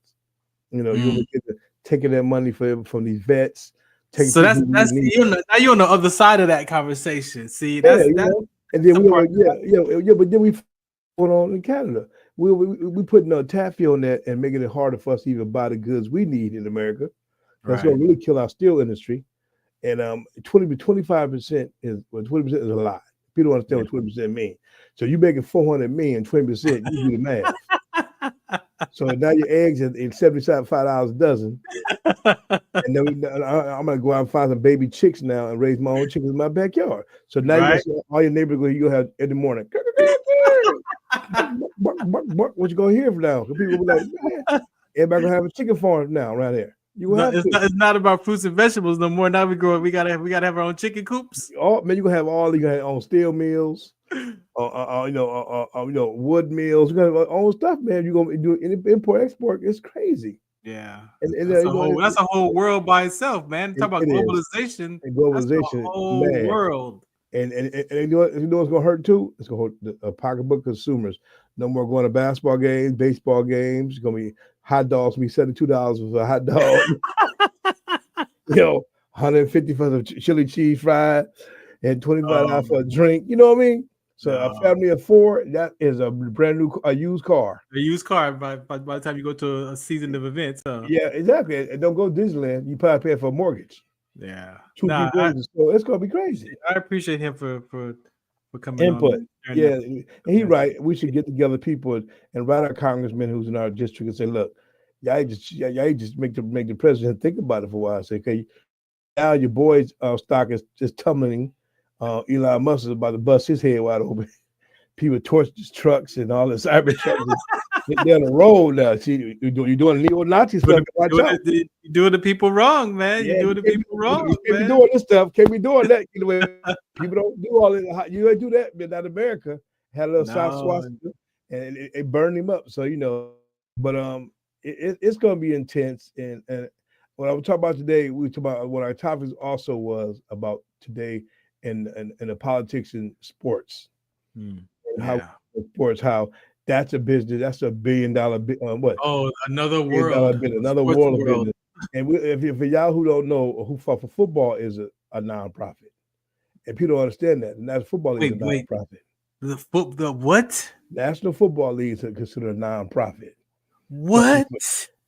You taking that money from these vets. So that's now you're on the other side of that conversation. See, that's and then but then we going on in Canada. We putting taffy on that and making it harder for us to even buy the goods we need in America. That's going to really kill our steel industry. And 25% is 20% is a lot. People don't understand what 20% means. So you making $400 million, 20%, you do the math. So now your eggs at $75 a dozen. And then I'm gonna go out and find some baby chicks now and raise my own chickens in my backyard. So now all your neighbors you have every morning. What you gonna hear from now? People will be like, man, everybody gonna have a chicken farm now around here. It's not about fruits and vegetables no more. Now we gotta have our own chicken coops. Oh man, you gonna have all you gonna have on steel mills, wood mills. You gonna have own stuff, man. You gonna do import export. It's crazy. Yeah, and that's a whole world by itself, man. Talk about globalization. And globalization, whole world. And you know what's gonna hurt too? It's gonna hurt the pocketbook consumers. No more going to basketball games, baseball games. It's gonna be hot dogs. Be $72 for a hot dog. $150 for the chili cheese fried, and $25 for a drink. You know what I mean? So a family of 4, that is a brand new used car. A used car by the time you go to a season of events. Yeah, exactly. And don't go to Disneyland. You probably pay for a mortgage. Yeah. So it's gonna be crazy. I appreciate him for coming input. on. And he's right. We should get together people and write our congressmen who's in our district and say, look, y'all just make the president think about it for a while. Say, okay, now your boy's stock is just tumbling. Elon Musk is about to bust his head wide open. People torch his trucks and all this cyber trucks. They're on the road now. See, you're doing neo-Nazi stuff. You're doing the people wrong, man. You're doing the people wrong. You can't be doing this stuff. Can't be doing that. People don't do all that. You ain't do that, but not America. Had a little South swastika, and it burned him up. So but it's going to be intense. And what I was talking about today, we talked about what our topic also was about today, in the politics and sports. And how sports, how that's a business. That's $1 billion. What? Oh, another $1 billion world. business, another Sports world of world. business. And if for y'all who don't know, who fought for football is a nonprofit. And people don't understand that. And that's football league is a Wait. nonprofit. The what? National Football League is considered a nonprofit. What?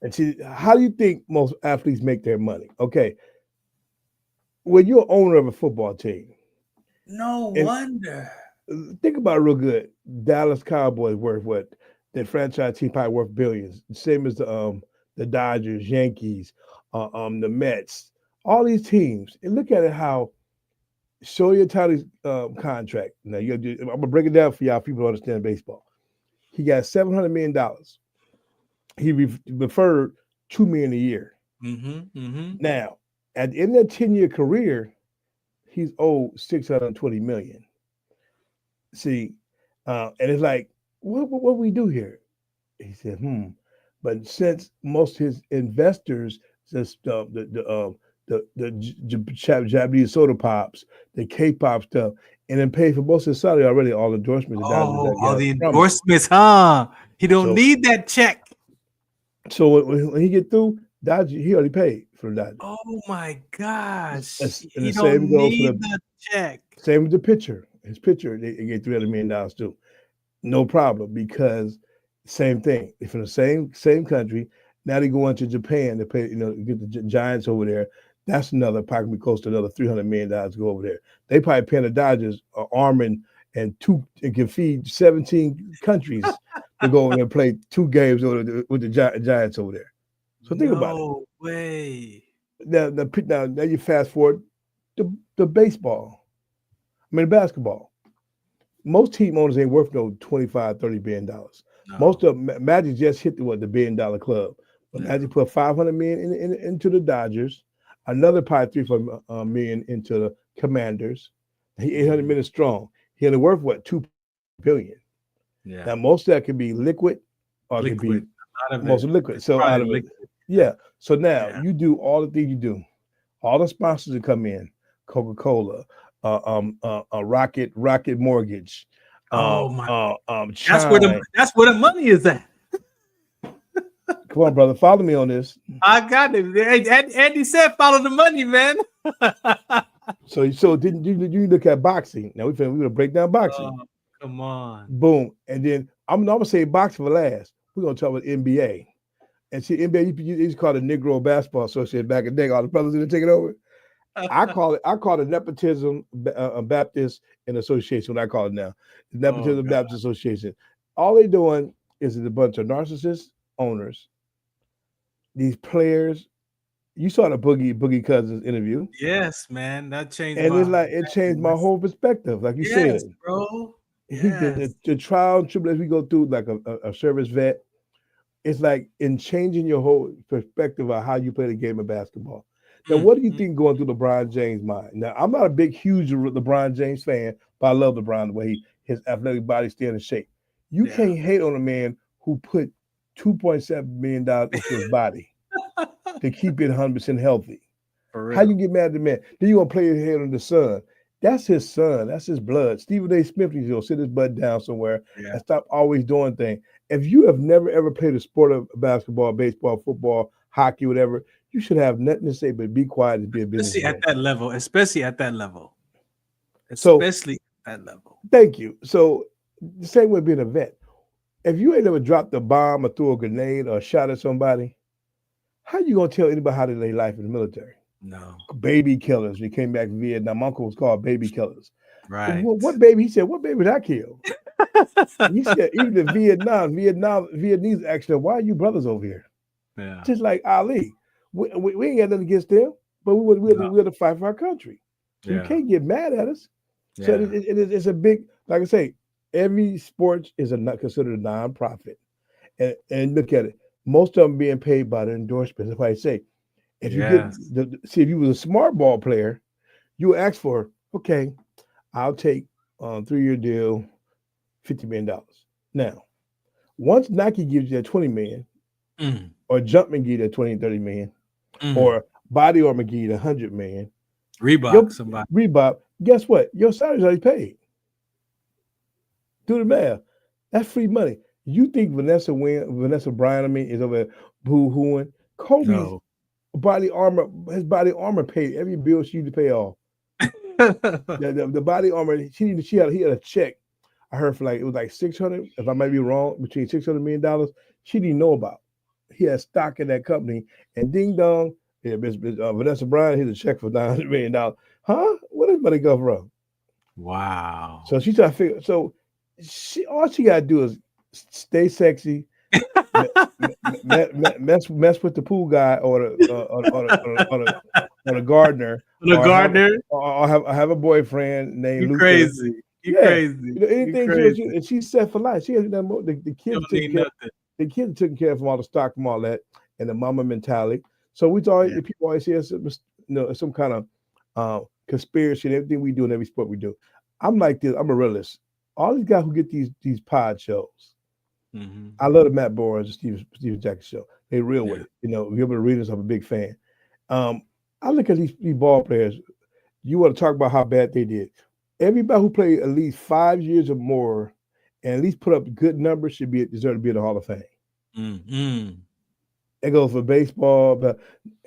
And see, how do you think most athletes make their money? Okay. When you're owner of a football team, No wonder. think about it real good. Dallas Cowboys worth what? Their franchise team probably worth billions. Same as the Dodgers, Yankees, the Mets, all these teams. And look at it how Shohei Ohtani's contract. Now I'm gonna break it down for y'all. People who understand baseball. He got $700 million. He referred $2 million a year. Now, at the end of that 10-year career, he's owed $620 million. See, and it's like, what we do here? He said, But since most of his investors, just the Japanese soda pops, the K-pop stuff, and then pay for most of his salary already, all the endorsements. All the endorsements, huh? He don't need that check. So when he get through, Dodger, he already paid for the Dodgers. Oh my gosh! And he the same don't goes need for the check. Same with the pitcher. His pitcher, they get $300 million too. No problem, because same thing. If in the same country, now they go into Japan to pay, get the Giants over there. That's another probably close to another $300 million to go over there. They probably paying the Dodgers arming and can feed 17 countries to go over there and play 2 games with the Giants over there. So think about it. No way. Now you fast forward the baseball. Basketball. Most team owners ain't worth no $25-30 billion. No. Most of Magic just hit the $1 billion club. But Magic put $500 million into the Dodgers, another probably $300 million into the Commanders. He $800 million strong. He only worth $2 billion. Yeah. Now most of that could be liquid, or it could be mostly liquid. So out of it, yeah. So now you do all the things you do, all the sponsors that come in, Coca-Cola, Rocket Mortgage. Chime. That's where the money is at. Come on, brother, follow me on this. I got it. Andy said, "Follow the money, man." So didn't you look at boxing? Now we're gonna break down boxing. Come on. Boom, and then I'm gonna say boxing for last. We're gonna talk about NBA. And see, NBA used to call it Negro Basketball Association back in the day. All the brothers didn't take it over. I call it Nepotism Baptist and Association. What I call it now, Nepotism Baptist Association. All they're doing is a bunch of narcissist owners. These players, you saw the Boogie Cousins interview. Yes, man, that changed. And it changed my whole perspective, like you said, bro. The trial and tribulation we go through, like a service vet. It's like in changing your whole perspective of how you play the game of basketball. Now, what do you think going through LeBron James' mind? Now, I'm not a huge LeBron James fan, but I love LeBron, the way his athletic body stay in shape. You can't hate on a man who put $2.7 million into his body to keep it 100% healthy. How you get mad at the man? Then you want to play his head on the son. That's his son. That's his blood. Stephen A. Smith needs to sit his butt down somewhere and stop always doing things. If you have never, ever played a sport of basketball, baseball, football, hockey, whatever, you should have nothing to say but be quiet and be a business. Especially at that level. Thank you. So the same way being a vet. If you ain't ever dropped a bomb or threw a grenade or shot at somebody, how you gonna tell anybody how to live life in the military? No. Baby killers. We came back from Vietnam. My uncle was called baby killers. Right. What baby? He said, what baby did I kill? He said, even in Vietnamese action, why are you brothers over here? Yeah. Just like Ali. We ain't got nothing against them, but we're to fight for our country. So you can't get mad at us. Yeah. So it's a big, like I say, every sport is not considered a nonprofit. And look at it. Most of them being paid by the endorsements. If I say, if you if you was a smart ball player, you ask for, okay, I'll take 3-year deal, $50 million. Now, once Nike gives you that $20 million, or Jumpman give you that $20-30 million, or Body Armor give you the $100 million, Reebok, guess what? Your salary's already paid. Do the math. That's free money. You think Vanessa Bryan, is over there boo-hooing? Kobe's No. body armor, his body armor paid every bill she used to pay off. the body armor, he had a check. I heard for it was like 600, if I might be wrong, between $600 million. She didn't know about. He had stock in that company, and ding dong, Vanessa Bryan, here's a check for $900 million. Huh? Where does money go from? Wow. So she's trying to figure. So all she gotta do is stay sexy, mess with the pool guy or the gardener. The gardener. Or have a boyfriend named You Luther. crazy. You crazy. Anything crazy. and she's set for life. She has the kids taking care. The kids taking care of from all the stock from all that and the mama mentality. So we thought people always say some kind of conspiracy in everything we do in every sport we do. I'm like this. I'm a realist. All these guys who get these pod shows, I love the Matt Boris and Steven Jackson show. They real with it. You're the readers. I'm a big fan. I look at these ball players. You want to talk about how bad they did. Everybody who played at least 5 years or more and at least put up good numbers deserve to be in the Hall of Fame. Mm-hmm. That goes for baseball. But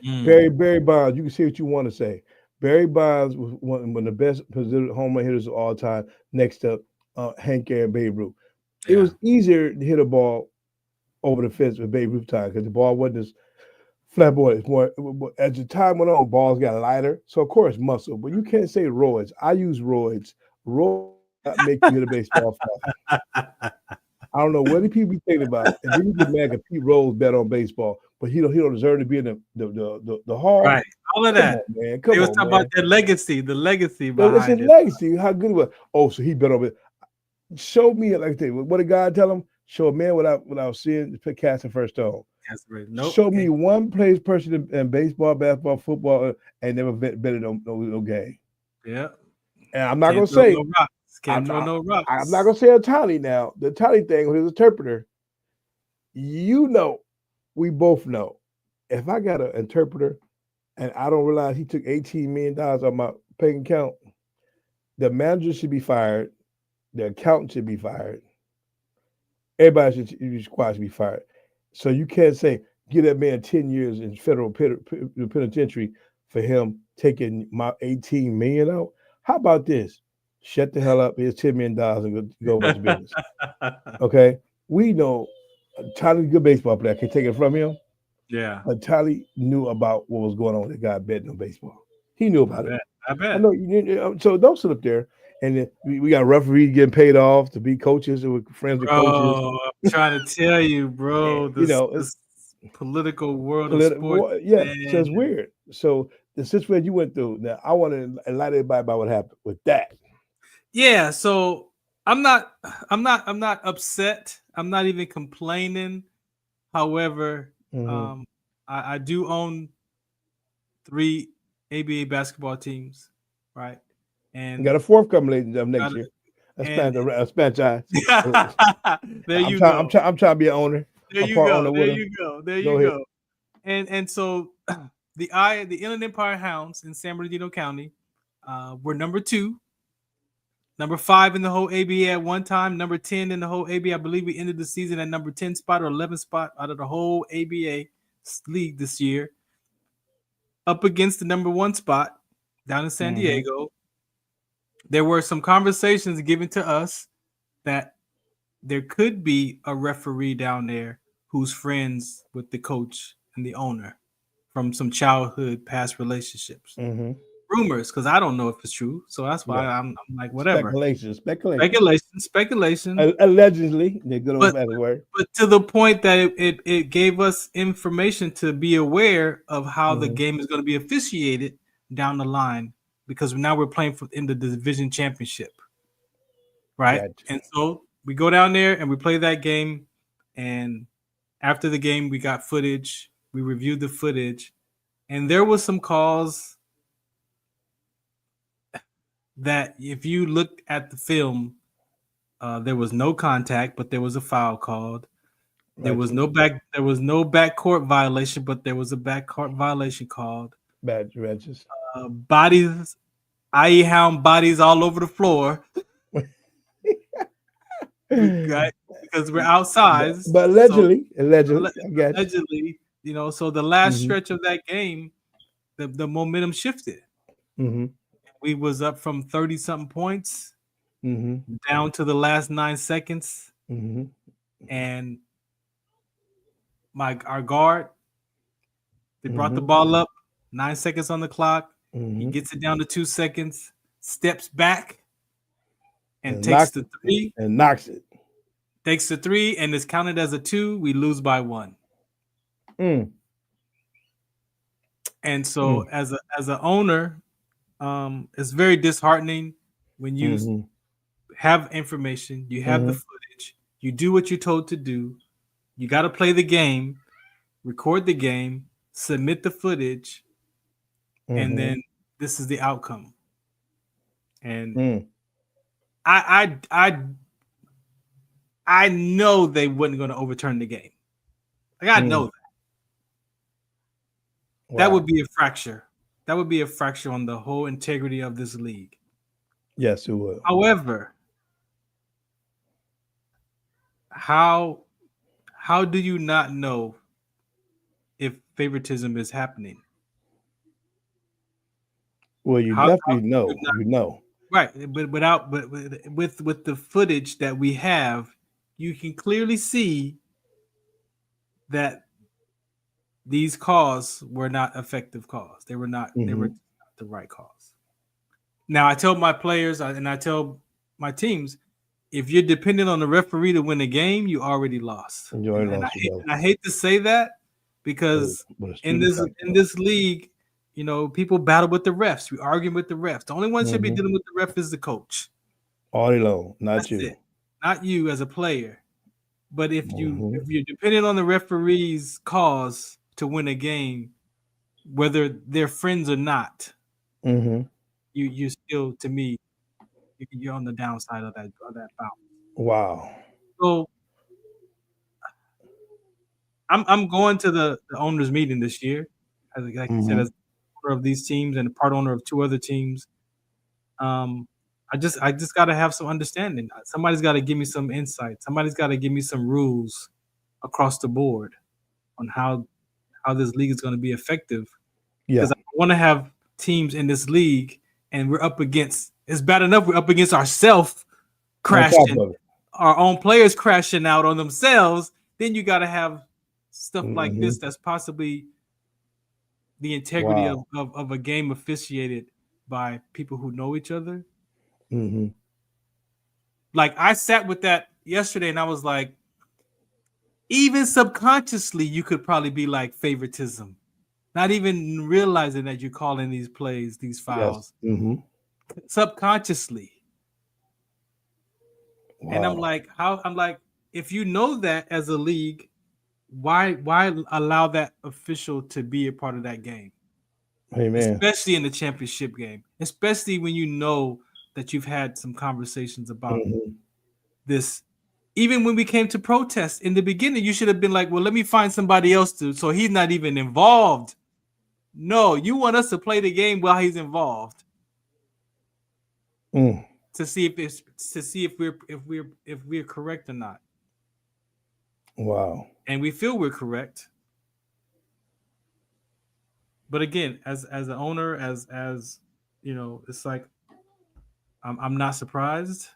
Barry Bonds, you can say what you want to say. Barry Bonds was one of the best home run hitters of all time, next to Hank Aaron, Babe Ruth. It was easier to hit a ball over the fence with Babe Ruth time because the ball wasn't as flamboyant. It's more, as the time went on, balls got lighter. So, of course, muscle. But you can't say roids. I use roids. Roids make you hit a baseball fast. I don't know what the people be thinking about. And then you get mad at Pete Rose bet on baseball, but he don't deserve to be in the hall. Right. All of that. Come on, man. They was talking about their legacy, the legacy behind it's his it. legacy. How good was? Oh, so he bet on it. Show me what did God tell him? Show a man without seeing casting first stone. That's right. Nope. Show me one person in baseball, basketball, football, and never betted on no game. Yeah. And I'm not gonna say Can't throw no rocks. I'm not gonna say a Tony now. The Tony thing with his interpreter. We both know. If I got an interpreter and I don't realize he took $18 million on my bank account, the manager should be fired. The accountant should be fired. Everybody should be fired. So you can't say, give that man 10 years in federal penitentiary for him taking my $18 million out. How about this? Shut the hell up. Here's $10 million and go about your business. Okay? We know Tyler's a good baseball player. I can take it from him. Yeah. But Tyler knew about what was going on with the guy betting on baseball. He knew about it. I bet. I know. So don't sit up there. And then we got referees getting paid off to be coaches and with friends with coaches. I'm trying to tell you, bro. This political world of sports. Yeah, so it's weird. So the situation you went through. Now I want to enlighten everybody about what happened with that. Yeah. So I'm not upset. I'm not even complaining. However, I do own 3 ABA basketball teams, right? And you got a fourth coming later next year. That's franchise. There you go. I'm trying to be an owner. There you go. There you go. And so the Inland Empire Hounds in San Bernardino County were number 2, number 5 in the whole ABA at one time, number 10 in the whole ABA. I believe we ended the season at number 10 spot or 11 spot out of the whole ABA league this year, up against the number 1 spot down in San Diego. There were some conversations given to us that there could be a referee down there who's friends with the coach and the owner from some childhood past relationships. Rumors, because I don't know if it's true. So that's why I'm like, whatever. Speculation. Allegedly. They're good on that word. But to the point that it gave us information to be aware of how the game is going to be officiated down the line. Because now we're playing in the division championship, right? Gotcha. And so we go down there and we play that game. And after the game, we got footage. We reviewed the footage. And there was some calls that if you look at the film, there was no contact, but there was a foul called. There was no backcourt violation, but there was a backcourt violation called. Bad register. Bodies, IE Hound bodies all over the floor. because we're outsized. But allegedly, I got you. Allegedly, so the last Mhm. stretch of that game, the momentum shifted. Mhm. We was up from 30 something points Mhm. down to the last 9 seconds, Mhm. and our guard, they brought the Mhm. ball up, 9 seconds on the clock. He Mhm. gets it down to 2 seconds, steps back, and And takes knocks the it. three. And knocks it. Takes the 3 and is counted as a 2. We lose by 1. Mm. And so as an owner, it's very disheartening when you Mhm. have information, you have the Mhm. footage, you do what you're told to do, you got to play the game, record the game, submit the footage, and Mhm. then this is the outcome. And Mm. I know they wasn't going to overturn the game. Like I know Mm. that. Wow. That would be a fracture. That would be a fracture on the whole integrity of this league. Yes, it will. However, how do you not know if favoritism is happening? Well, you How definitely do know. you not, You know. right? But with the footage that we have, you can clearly see that these calls were not effective calls. They were not. They were Mhm. not the right calls. Now I tell my players and I tell my teams, if you're dependent on the referee to win a game, you already lost. You already lost your brother. And I hate to say that because But it's in true this fact, in this league, people battle with the refs. We argue with the refs. The only one should be Mhm. dealing with the ref is the coach. all day long, not That's you. it. Not you as a player. But if Mhm. you're dependent on the referee's cause to win a game, whether they're friends or not, Mhm. you still, to me, you're on the downside of that bout. Wow. So I'm going to the owners meeting this year, like you said, Mhm. as owner of these teams and part owner of 2 other teams. I just got to have some understanding. Somebody's got to give me some insight. Somebody's got to give me some rules across the board on how this league is going to be effective. Yeah. Because I want to have teams in this league, and we're up against. It's bad enough we're up against ourselves On top crashing, of it. our own players crashing out on themselves. Then you got to have stuff like this Mhm. that's possibly the integrity Wow. of a game officiated by people who know each other. Mhm. Like I sat with that yesterday and I was like, even subconsciously, you could probably be like favoritism, not even realizing that you're calling these plays, these Yes. fouls Mhm. subconsciously. And I'm Wow. like, if you know that as a league, why allow that official to be a part of that game? Amen. Especially in the championship game, especially when you know that you've had some conversations about Mhm. this. Even when we came to protest in the beginning, you should have been like, well, let me find somebody else so he's not even involved. No, you want us to play the game while he's involved Mm. to see if we're correct or not. Wow. And we feel we're correct. But again, as an owner, as it's like I'm not surprised,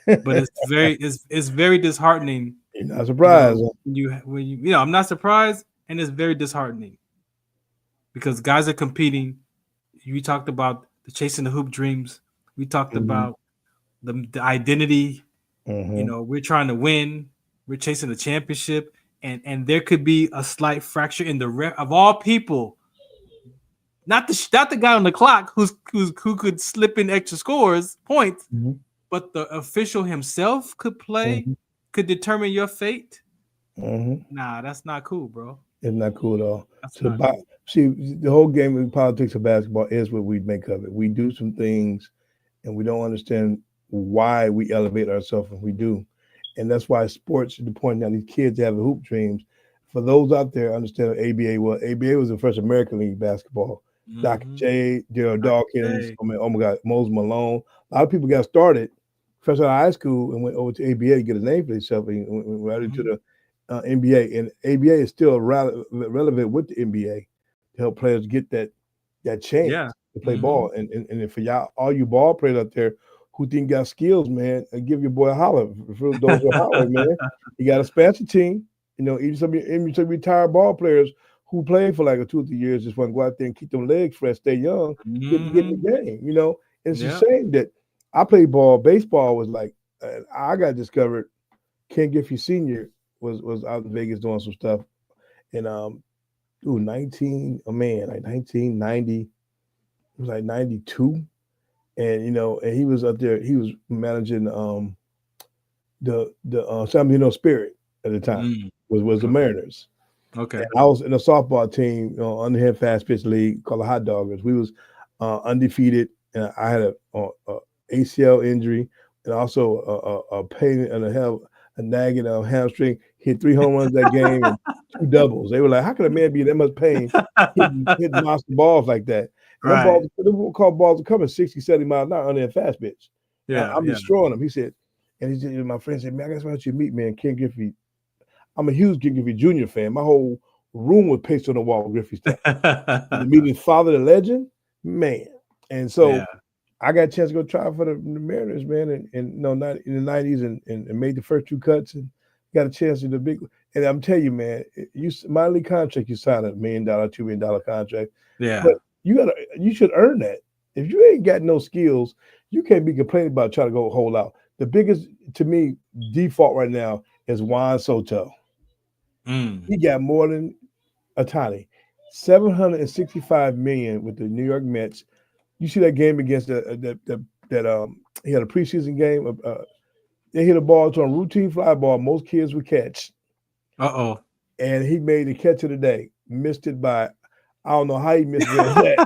but it's very disheartening. You're not surprised. I'm not surprised, and it's very disheartening because guys are competing. We talked about the chasing the hoop dreams. We talked Mhm. about the identity. Mhm. We're trying to win. We're chasing the championship, and there could be a slight fracture in the of all people. Not the guy on the clock who could slip in extra points, Mhm. but the official himself Mhm. could determine your fate. Mhm. Nah, that's not cool, bro. It's not cool at all. That's So, not cool. see, the whole game of politics of basketball is what we make of it. We do some things, and we don't understand why we elevate ourselves when we do, and that's why sports. The point now, these kids have hoop dreams. For those out there, understand what ABA was. ABA was the first American League basketball. Doc Mhm. J, Daryl Dr. Dawkins. J. Oh my God, Moses Malone. A lot of people got started fresh out of high school and went over to ABA to get a name for himself and went right into the NBA. And ABA is still relevant with the NBA to help players get that chance to play ball. And for y'all, all you ball players out there who think got skills, man, give your boy a holler. For Dozier Howard, man. You got a special team. You know, even some retired ball players who played for like 2 or 3 years just want to go out there and keep them legs fresh, stay young, get in the game. You know, and it's a shame that I played ball. Baseball was like I got discovered. Ken Griffey Sr. was out in Vegas doing some stuff, and 1990, it was like 92, and you know, and he was up there. He was managing the San Bernardino Spirit at the time. Was the Mariners. Okay. And I was in a softball team, you know, underhand fast pitch league called the Hot Doggers. We was undefeated, and I had a ACL injury and also a pain in the hell, a nagging hamstring. Hit 3 home runs that game and 2 doubles. They were like, "How can a man be in that much pain hitting monster balls like that?" And them balls are coming 60, 70 miles an hour underhand fast pitch. Yeah, I'm destroying them. He said, my friend said, "Man, I guess why don't you meet me and Ken Griffey?" I'm a huge Ken Griffey Jr. fan. My whole room was pasted on the wall with Griffey stuff. The meeting father, the legend, man. And so I got a chance to go try for the Mariners, man, and not in the 90s and made the first 2 cuts and got a chance to the big. And I'm telling you, man, minor league contract, you sign $1 million, $2 million contract. Yeah. But you should earn that. If you ain't got no skills, you can't be complaining about trying to go hold out. The biggest, to me, default right now is Juan Soto. He got more than Ohtani, $765 million with the New York Mets. You see that game against he had a preseason game. They hit a ball to a routine fly ball most kids would catch. And he made the catch of the day. Missed it by, I don't know how he missed it.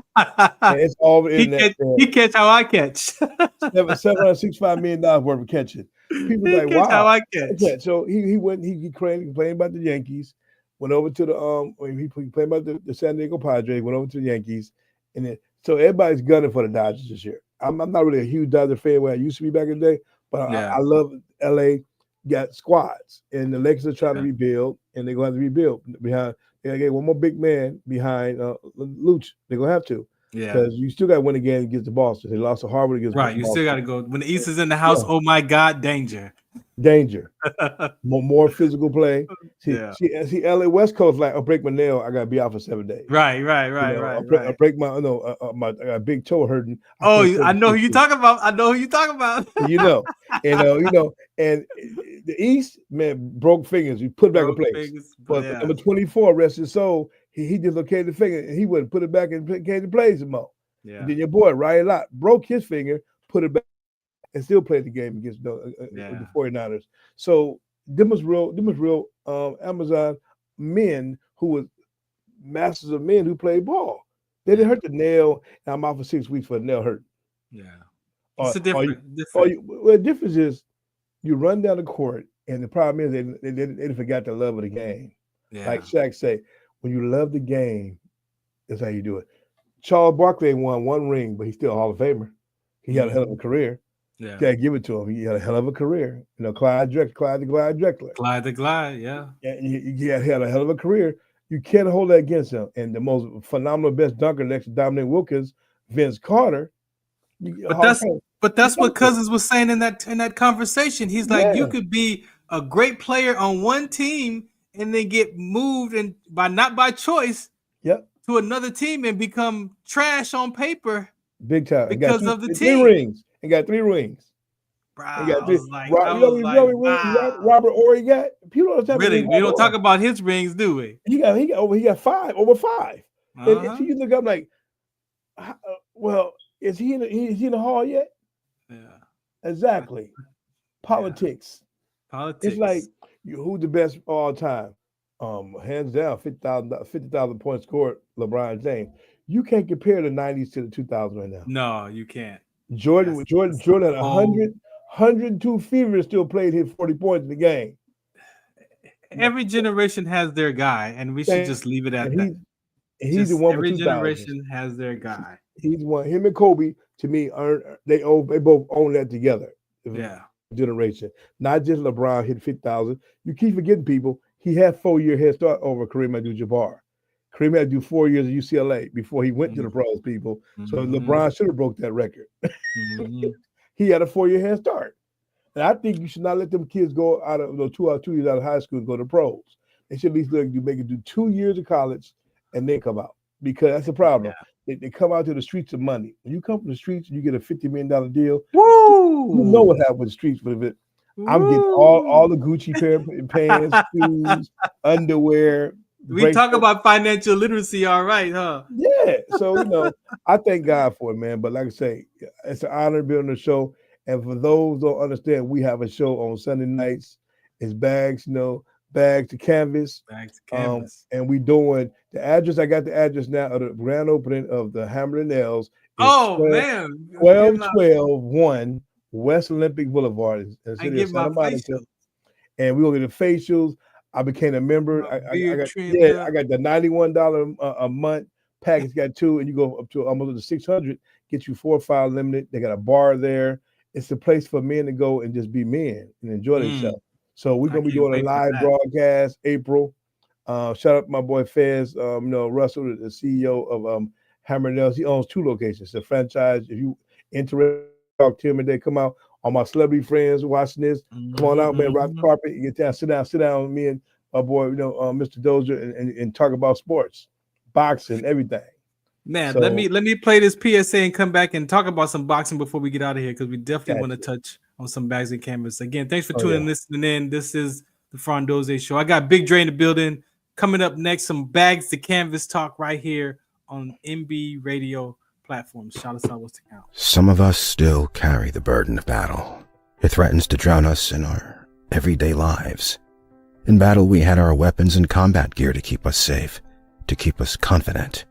And it's all in that. He catch how I catch. $765 million worth of catching. People like, wow. How I catch. So he went. He playing about the Yankees. Went over to the he played about the San Diego Padres. Went over to the Yankees, and then so everybody's gunning for the Dodgers this year. I'm not really a huge Dodger fan where I used to be back in the day, but I love LA. Got squads, and the Lakers are trying to rebuild, and they're going to have to rebuild behind. They gotta get one more big man behind Luch. They're gonna have to. Yeah, because you still got to win a game against the Boston. They lost to Harvard against Boston. You still got to go when the East is in the house. Oh my God, danger. More physical play. See, LA West Coast like I'll break my nail. I got to be out for 7 days. Right. I break my I got a big toe hurting. I know who you talking about. And the East man broke fingers. He put it back in place. But number 24, rest his soul. He dislocated the finger and he wouldn't put it back in place anymore. Yeah. And then your boy Riley Lott broke his finger, put it back, and still played the game against the 49ers. So them was real Amazon men who was masters of men who played ball. They didn't hurt the nail, and I'm out for 6 weeks for the nail hurt. Yeah. It's a different. The difference is you run down the court, and the problem is they forgot the love of the game. Yeah. Like Shaq say, when you love the game, that's how you do it. Charles Barkley won 1 ring, but he's still a Hall of Famer. He had a hell of a career. Yeah. You gotta give it to him. He had a hell of a career. You know, Clyde the Glide, yeah. He had a hell of a career. You can't hold that against him. And the most phenomenal best dunker next to Dominic Wilkins, Vince Carter. But that's what Cousins was saying in that conversation. He's like, you could be a great player on one team and then get moved and not by choice to another team and become trash on paper. Big time. Because of the team. 3 rings. He got 3 rings. Bro, Robert Ory got. People don't really. We don't talk about his rings, do we? He got 5 over 5. And if you look up like, well, is he in the hall yet? Yeah. Exactly. Politics. It's like who's the best of all time? Hands down, 50,000 points scored, LeBron James. You can't compare the 90s to the 2000s right now. No, you can't. Jordan had 102 fevers, still played, hit 40 points in the game. Every generation has their guy, and we should just leave it at that. He's the one. Every generation has their guy. He's one. Him and Kobe, to me, they both own that together. Yeah. generation. Not just LeBron hit 50,000. You keep forgetting people. He had 4-year head start over Kareem Abdul-Jabbar. Kareem had to do 4 years at UCLA before he went to the pros, people. So LeBron should have broke that record. He had a 4-year head start. And I think you should not let them kids go out of 2 years out of high school and go to pros. They should at least make it do 2 years of college and then come out, because that's the problem. Yeah. They come out to the streets of money. When you come from the streets and you get a $50 million deal, woo! You know what happened with the streets with it. I'm getting all the Gucci pants, shoes, underwear. We talk about financial literacy, all right, huh? Yeah. So, I thank God for it, man. But like I say, it's an honor to be on the show. And for those who don't understand, we have a show on Sunday nights. It's bags, bags to canvas. Bags to canvas. And we doing the address. I got the address now of the grand opening of the Hammer and Nails. Oh, man. 121 West Olympic Boulevard in the city of Santa Monica. And we're going to get the facials. I became a member. I got the $91 a month package. Got 2, and you go up to almost the 600. Get you 4 or 5 limited. They got a bar there. It's a place for men to go and just be men and enjoy themselves. So we're gonna be doing a live broadcast April. Shout out to my boy Fez, Russell, the CEO of Hammer Nails. He owns 2 locations. It's a franchise. If you interested, talk to him and they come out. All my celebrity friends watching this, come on out, man. Rock the carpet. You get down, sit down with me and my boy, Mr. Dozier, and talk about sports, boxing, everything. Man, so, let me play this PSA and come back and talk about some boxing before we get out of here, because we definitely want to touch on some bags and canvas. Again, thanks for listening in. This is the Farron Dozier Show. I got Big Dre in the building. Coming up next, some bags to canvas talk right here on MB Radio platforms. Shout us out, what's the count? Some of us still carry the burden of battle. It threatens to drown us in our everyday lives. In battle, we had our weapons and combat gear to keep us safe, to keep us confident.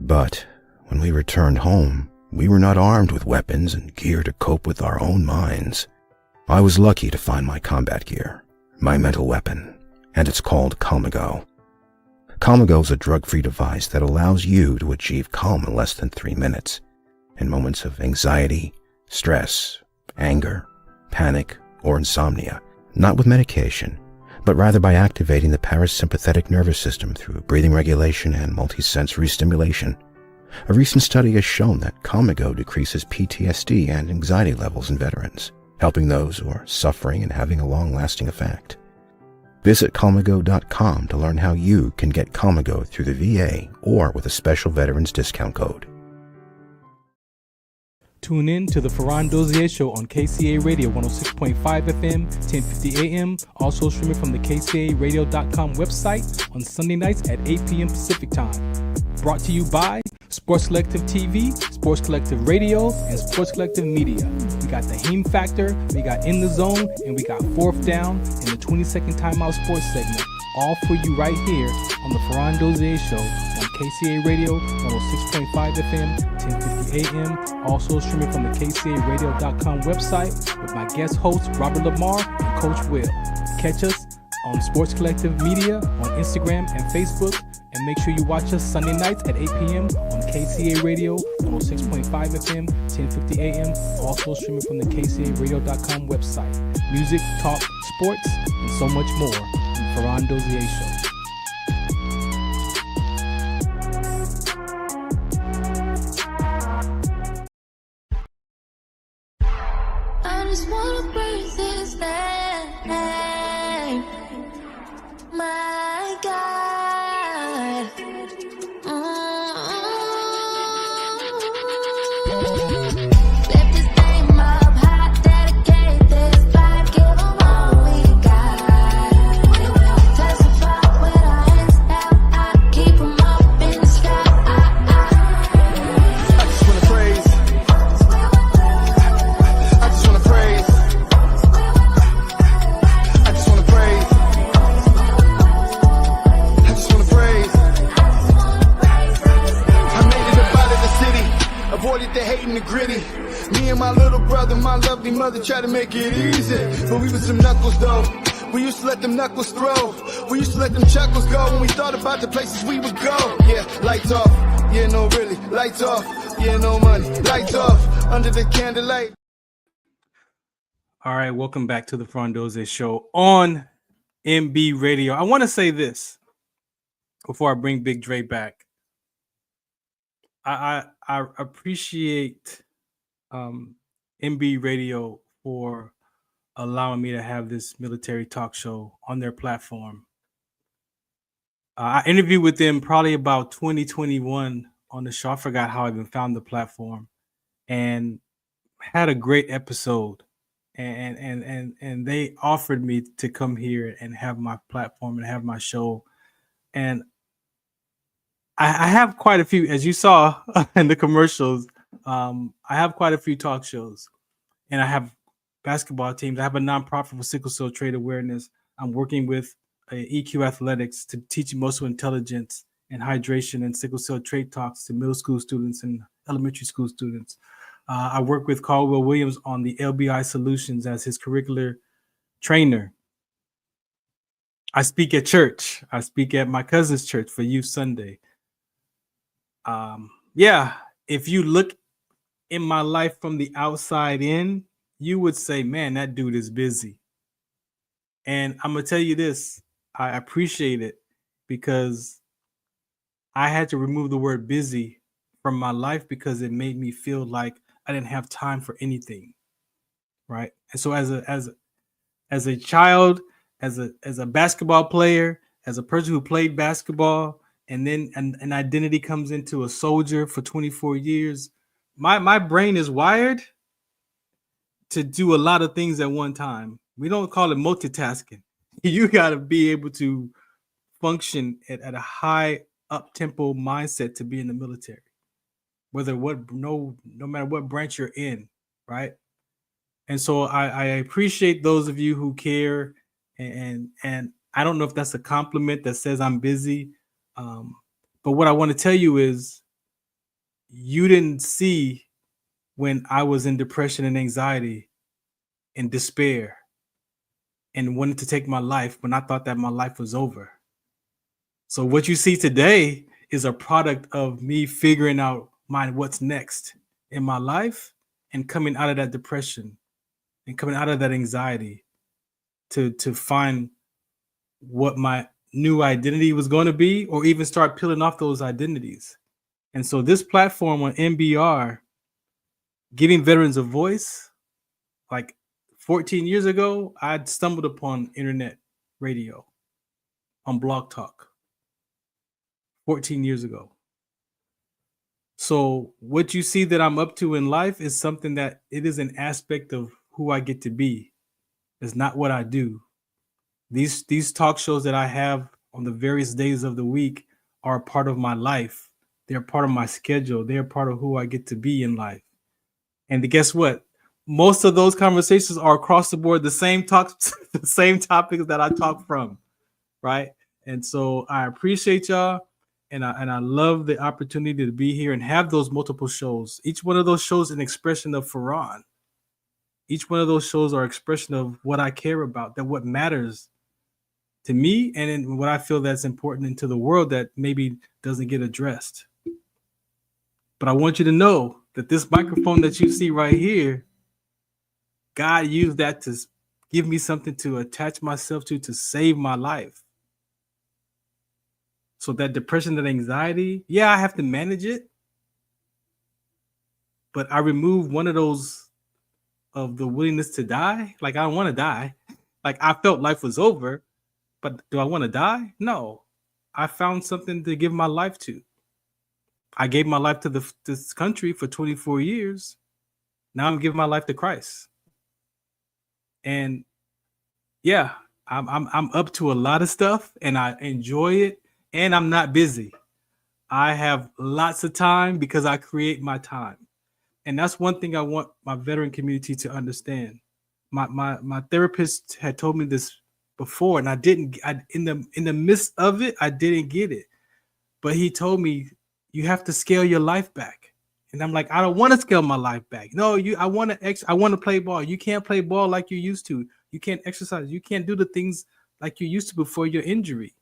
But when we returned home, we were not armed with weapons and gear to cope with our own minds. I was lucky to find my combat gear, my mental weapon, and it's called Calmago. Calmago is a drug-free device that allows you to achieve calm in less than 3 minutes in moments of anxiety, stress, anger, panic, or insomnia, not with medication, but rather by activating the parasympathetic nervous system through breathing regulation and multisensory stimulation. A recent study has shown that Calmago decreases PTSD and anxiety levels in veterans, helping those who are suffering and having a long-lasting effect. Visit Calmago.com to learn how you can get Calmago through the VA or with a special veterans discount code. Tune in to the Farron Dozier Show on KCA Radio 106.5 FM, 1050 AM. Also streaming from the KCARadio.com website on Sunday nights at 8 p.m. Pacific Time. Brought to you by Sports Collective TV, Sports Collective Radio, and Sports Collective Media. We got the Heme Factor, we got In the Zone, and we got Fourth Down in the 20-second timeout sports segment. All for you right here on the Farron Dozier Show on KCA Radio 106.5 FM, 1050 AM. Also streaming from the KCARadio.com website with my guest hosts Robert Lamar and Coach Will. Catch us on Sports Collective Media on Instagram and Facebook. And make sure you watch us Sunday nights at 8 p.m. on KCA Radio 106.5 FM, 1050 AM. Also streaming from the KCARadio.com website. Music, talk, sports, and so much more. The Farron Dozier Show. I just wanna breathe this name, my God. Lift this name up high, dedicate this life, give them all we got. We will testify with our hands held high, keep them up in the sky. I just wanna praise. I just wanna praise. I just wanna praise. I just wanna praise. I made it up out of the city, avoided the hate and the gritty. Me and my little brother, my lovely mother tried to make it easy, but we was some knuckles though. We used to let them knuckles throw. We used to let them chuckles go when we thought about the places we would go. Yeah, lights off. Yeah, no, really. Lights off. Yeah, no money. Lights off. Under the candlelight. All right, welcome back to the Farron Dozier Show on MB Radio. I want to say this before I bring Big Dre back. I appreciate MB Radio for allowing me to have this military talk show on their platform. I interviewed with them probably about 2021 on the show. I forgot how I even found the platform, and had a great episode. And they offered me to come here and have my platform and have my show. And I have quite a few, as you saw in the commercials. I have quite a few talk shows, and I have basketball teams. I have a nonprofit for sickle cell trait awareness. I'm working with EQ Athletics to teach emotional intelligence and hydration and sickle cell trait talks to middle school students and elementary school students. I work with Caldwell Williams on the LBI Solutions as his curricular trainer. I speak at church. I speak at my cousin's church for Youth Sunday. Yeah, if you look in my life from the outside in, you would say, man, that dude is busy. And I'm going to tell you this, I appreciate it because I had to remove the word busy from my life because it made me feel like I didn't have time for anything. Right. And so as a child, as a basketball player, as a person who played basketball, and then an identity comes into a soldier for 24 years, my brain is wired to do a lot of things at one time. We don't call it multitasking. You got to be able to function at a high up tempo mindset to be in the military, no matter what branch you're in, right? And so I appreciate those of you who care, and I don't know if that's a compliment that says I'm busy, but what I want to tell you is you didn't see when I was in depression and anxiety and despair and wanted to take my life when I thought that my life was over. So what you see today is a product of me figuring out what's next in my life and coming out of that depression and coming out of that anxiety to find what my new identity was going to be, or even start peeling off those identities. And so this platform on MBR, giving veterans a voice, like 14 years ago, I'd stumbled upon internet radio on Blog Talk 14 years ago. So what you see that I'm up to in life is something that it is an aspect of who I get to be. It's not what I do. These talk shows that I have on the various days of the week are a part of my life. They're part of my schedule. They're part of who I get to be in life. And guess what? Most of those conversations are across the board, the same topics that I talk from, right? And so I appreciate y'all, and I love the opportunity to be here and have those multiple shows. Each one of those shows is an expression of Farron. Each one of those shows are expression of what I care about, that what matters to me, and in what I feel that's important into the world that maybe doesn't get addressed. But I want you to know that this microphone that you see right here, God used that to give me something to attach myself to save my life. So that depression, that anxiety, yeah, I have to manage it. But I removed one of those of the willingness to die. Like, I don't want to die. Like, I felt life was over, but do I want to die? No. I found something to give my life to. I gave my life to this country for 24 years. Now I'm giving my life to Christ. And yeah, I'm up to a lot of stuff, and I enjoy it, and I'm not busy. I have lots of time because I create my time. And that's one thing I want my veteran community to understand. My therapist had told me this before, and in the midst of it, I didn't get it. But he told me, you have to scale your life back. And I'm like, I don't want to scale my life back. No, I want to play ball. You can't play ball like you used to. You can't exercise. You can't do the things like you used to before your injury.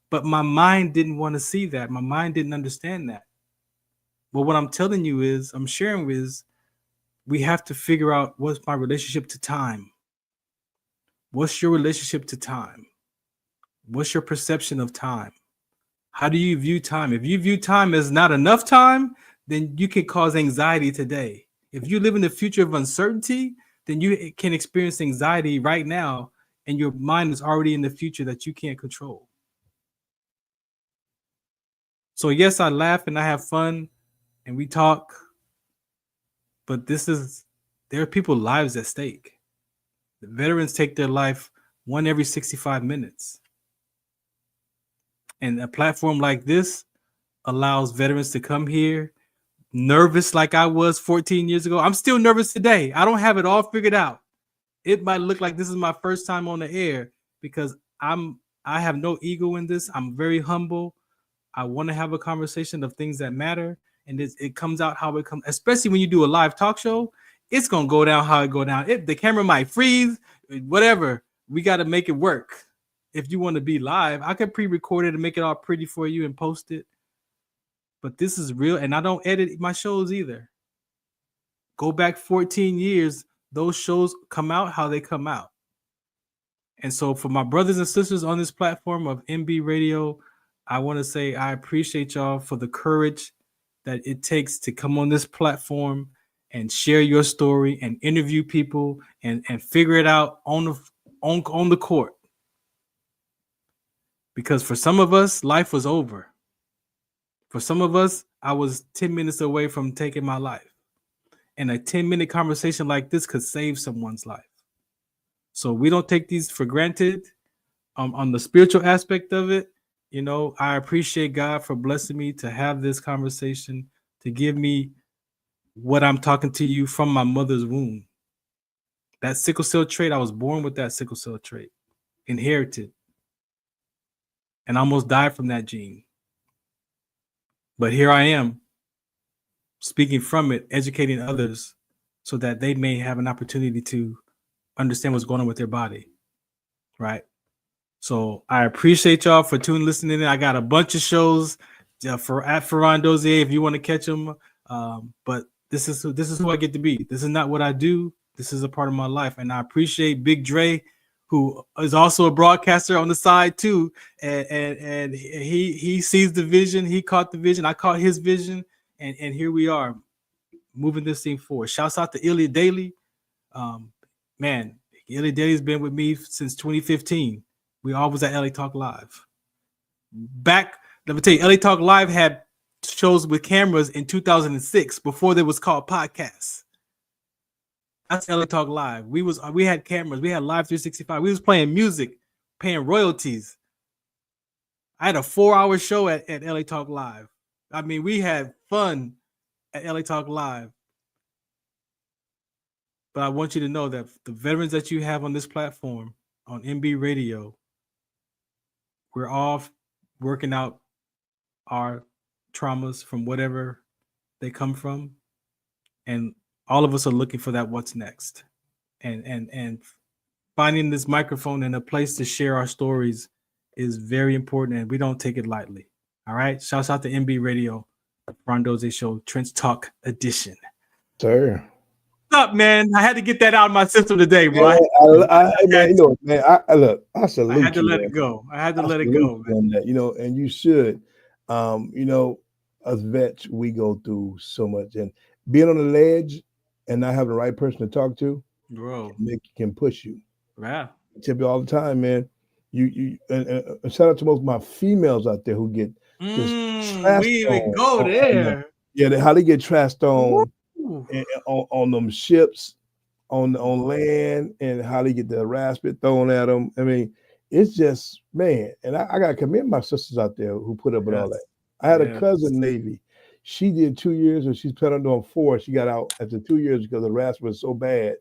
But my mind didn't want to see that. My mind didn't understand that. But what I'm telling you is, I'm sharing is, we have to figure out what's my relationship to time. What's your relationship to time? What's your perception of time? How do you view time? If you view time as not enough time, then you can cause anxiety today. If you live in the future of uncertainty, then you can experience anxiety right now, and your mind is already in the future that you can't control. So yes, I laugh and I have fun and we talk, but there are people's lives at stake. The veterans take their life one every 65 minutes. And a platform like this allows veterans to come here nervous like I was 14 years ago. I'm still nervous today. I don't have it all figured out. It might look like this is my first time on the air because I have no ego in this. I'm very humble. I want to have a conversation of things that matter, and it comes out how it comes. Especially when you do a live talk show, it's gonna go down how it go down. The camera might freeze, whatever. We got to make it work. If you want to be live, I could pre-record it and make it all pretty for you and post it. But this is real, and I don't edit my shows either. Go back 14 years, those shows come out how they come out. And so for my brothers and sisters on this platform of MB Radio, I want to say I appreciate y'all for the courage that it takes to come on this platform and share your story and interview people and figure it out on the court. Because for some of us, life was over. For some of us, I was 10 minutes away from taking my life. And a 10-minute conversation like this could save someone's life. So we don't take these for granted. On the spiritual aspect of it, I appreciate God for blessing me to have this conversation, to give me what I'm talking to you from my mother's womb. That sickle cell trait, I was born with that sickle cell trait, inherited, and almost died from that gene. But here I am, speaking from it, educating others so that they may have an opportunity to understand what's going on with their body, right? So I appreciate y'all for listening in. I got a bunch of shows for at Farron Dozier if you want to catch them. But this is who I get to be. This is not what I do. This is a part of my life, and I appreciate Big Dre, who is also a broadcaster on the side too. And he sees the vision. He caught the vision. I caught his vision, and here we are moving this thing forward. Shouts out to Ilya Daily. Man, Ilya Daily's been with me since 2015. We always at LA Talk Live. Let me tell you, LA Talk Live had shows with cameras in 2006 before they was called podcasts. That's LA Talk Live. We had cameras. We had Live 365. We was playing music, paying royalties. I had a 4-hour show at LA Talk Live. I mean, we had fun at LA Talk Live. But I want you to know that the veterans that you have on this platform, on MB Radio, we're all working out our traumas from whatever they come from. And all of us are looking for that what's next. And finding this microphone and a place to share our stories is very important, and we don't take it lightly. All right. Shouts out to MB Radio, Farron Dozier Show, Trench Talk Edition. Sir. What's up, man? I had to get that out of my system today, bro. I salute you. I had to let it go. I had to let it go, man. That, and you should. Us vets, we go through so much, and being on the ledge and not having the right person to talk to, bro, can push you. Yeah, I tell you all the time, man. You and shout out to most of my females out there who get just we even go there. How they get trashed on them ships, on land, and how they get the harassment thrown at them. I mean, it's just, man. And I got to commend my sisters out there who put up with all that. I had a cousin Navy. She did 2 years, and she's planning on 4. She got out after 2 years because the harassment was so bad.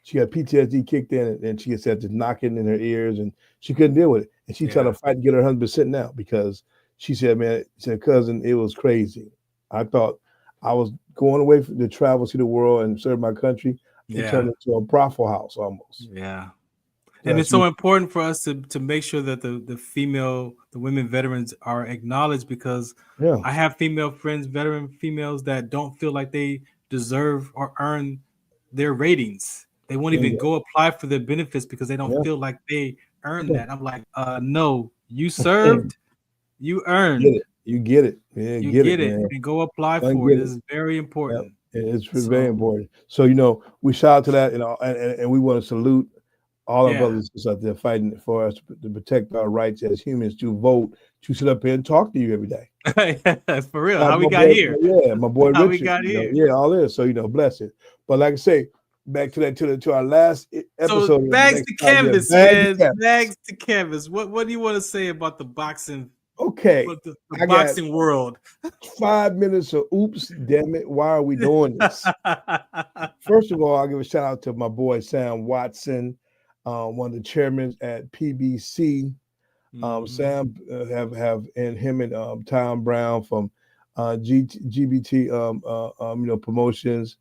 She got PTSD kicked in, and she had this knocking in her ears, and she couldn't deal with it. And she tried to fight to get her 100% now because she said, man, cousin, it was crazy. I thought I was going away to travel, see the world, and serve my country. It turned into a brothel house almost. Yeah. And it's so important for us to make sure that the women veterans are acknowledged, because I have female friends, veteran females, that don't feel like they deserve or earn their ratings. They won't even go apply for their benefits because they don't feel like they earned that. I'm like, no, you served, you earned. You get it. Yeah, You get get it, it man. and go apply Don't for it. get This it. is very Yep. important. It's So- very important. So, we shout out to that, and we want to salute all our Yeah. brothers and sisters out there fighting for us to protect our rights as humans to vote, to sit up here and talk to you every day. That's for real. Like How we my got boy- here. Yeah, my boy How we Richard. got here. Yeah, all this. So, bless it. But like I say, back to that to our last episode. So of the bags next to time, yeah, canvas, bags to man. canvas. Bags to canvas. What do you want to say about the boxing? Okay, What the I got boxing world? 5 minutes of oops, damn it, why are we doing this? First of all, I'll give a shout out to my boy Sam Watson, one of the chairmen at PBC. Sam and him and Tom Brown from GBT promotions,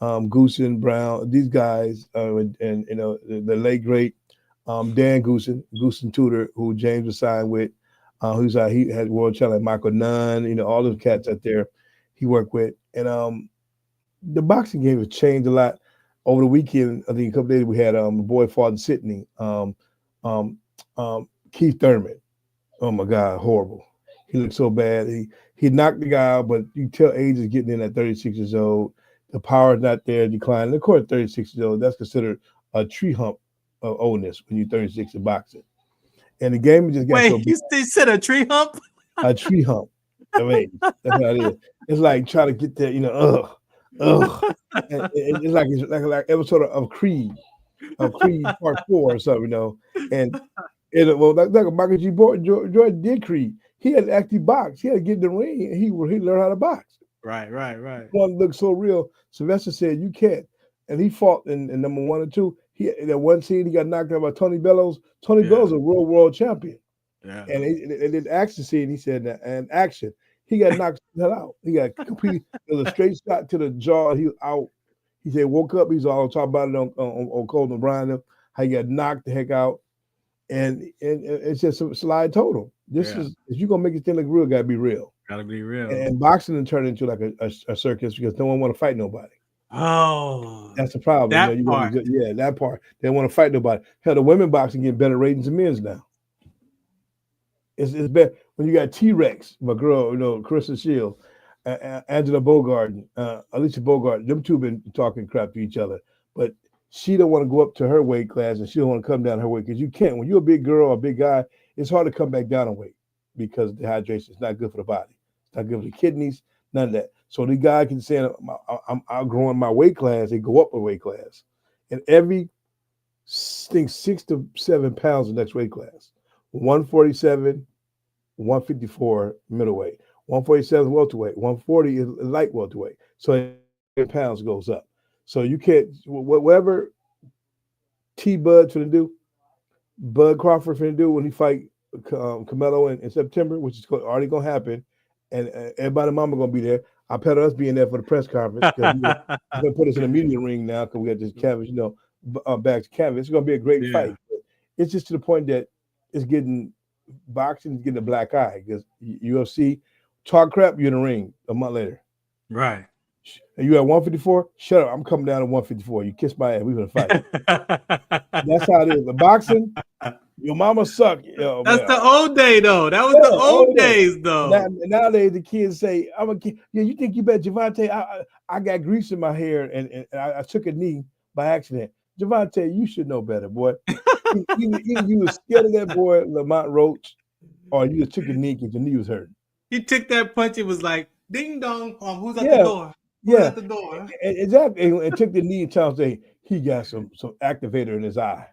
Goosen Brown, these guys, and the late great Dan Goosen Tudor, who James was signed with, he had world challenge Michael Nunn, all those cats out there he worked with, and the boxing game has changed a lot over the weekend. I think a couple days we had a boy fought in Sydney, Keith Thurman. Oh my God, horrible. He looked so bad. He knocked the guy out, but you tell age is getting in at 36 years old. The power is not there, declining. Of course, 36 years old, that's considered a tree hump of oldness when you're 36 in boxing. And the game just got so Wait, you said a tree hump? A tree hump. I mean, that's how it is. It's like trying to get there, And it's like episode of Creed Part 4 or something, And like Michael G. Jordan did Creed. He had to actually box. He had to get in the ring. And he learned how to box. Right. One looked so real. Sylvester said, "You can't." And he fought in number 1 and 2. In that one scene, he got knocked out by Tony Bellows. Tony Bellows is a world champion. Yeah. And in the action scene, he said, and action, he got knocked the hell out. He got completely, it was a straight shot to the jaw. He was out. He said, woke up. He's all talking about it on Colton O'Brien, how he got knocked the heck out. And it's just a slide total. This is, if you're going to make it thing look real, got to be real. Got to be real. And boxing turned into like a circus because no one want to fight nobody. Oh, that's the problem. That part. That part. They don't want to fight nobody. Hell, the women boxing get better ratings than men's now. It's better when you got T-Rex, my girl, Carissa Shields, Angela Bogart, Alicia Bogart. Them two been talking crap to each other, but she don't want to go up to her weight class, and she don't want to come down her weight because you can't. When you're a big girl or a big guy, it's hard to come back down in weight because dehydration is not good for the body. It's not good for the kidneys. None of that. So the guy can say, I'm outgrowing my weight class. They go up a weight class, and every 6 to 7 pounds the next weight class. 147, 154 middleweight, 147 welterweight, 140 is light welterweight. So 10 pounds goes up. So you can't, whatever Bud Crawford finna do when he fight Canelo in September, which is already gonna happen, and everybody mama gonna be there. I bet us being there for the press conference because he's gonna put us in a media ring now because we got this canvas, back to canvas. It's gonna be a great fight. It's just to the point that boxing is getting a black eye because UFC talk crap, you're in the ring a month later. Right. And you at 154? Shut up. I'm coming down to 154. You kiss my ass. We're gonna fight. That's how it is. The boxing, your mama suck. That's the old day though. That was the old days though. Nowadays the kids say, I'm a kid. Yeah, you think you bet Javante? I got grease in my hair and I took a knee by accident. Javante, you should know better, boy. Either you was scared of that boy, Lamont Roach, or you just took a knee because your knee was hurting. He took that punch. It was like ding dong. Who's at the door? Who's at the door? Exactly. And took the knee and tried to say he got some activator in his eye.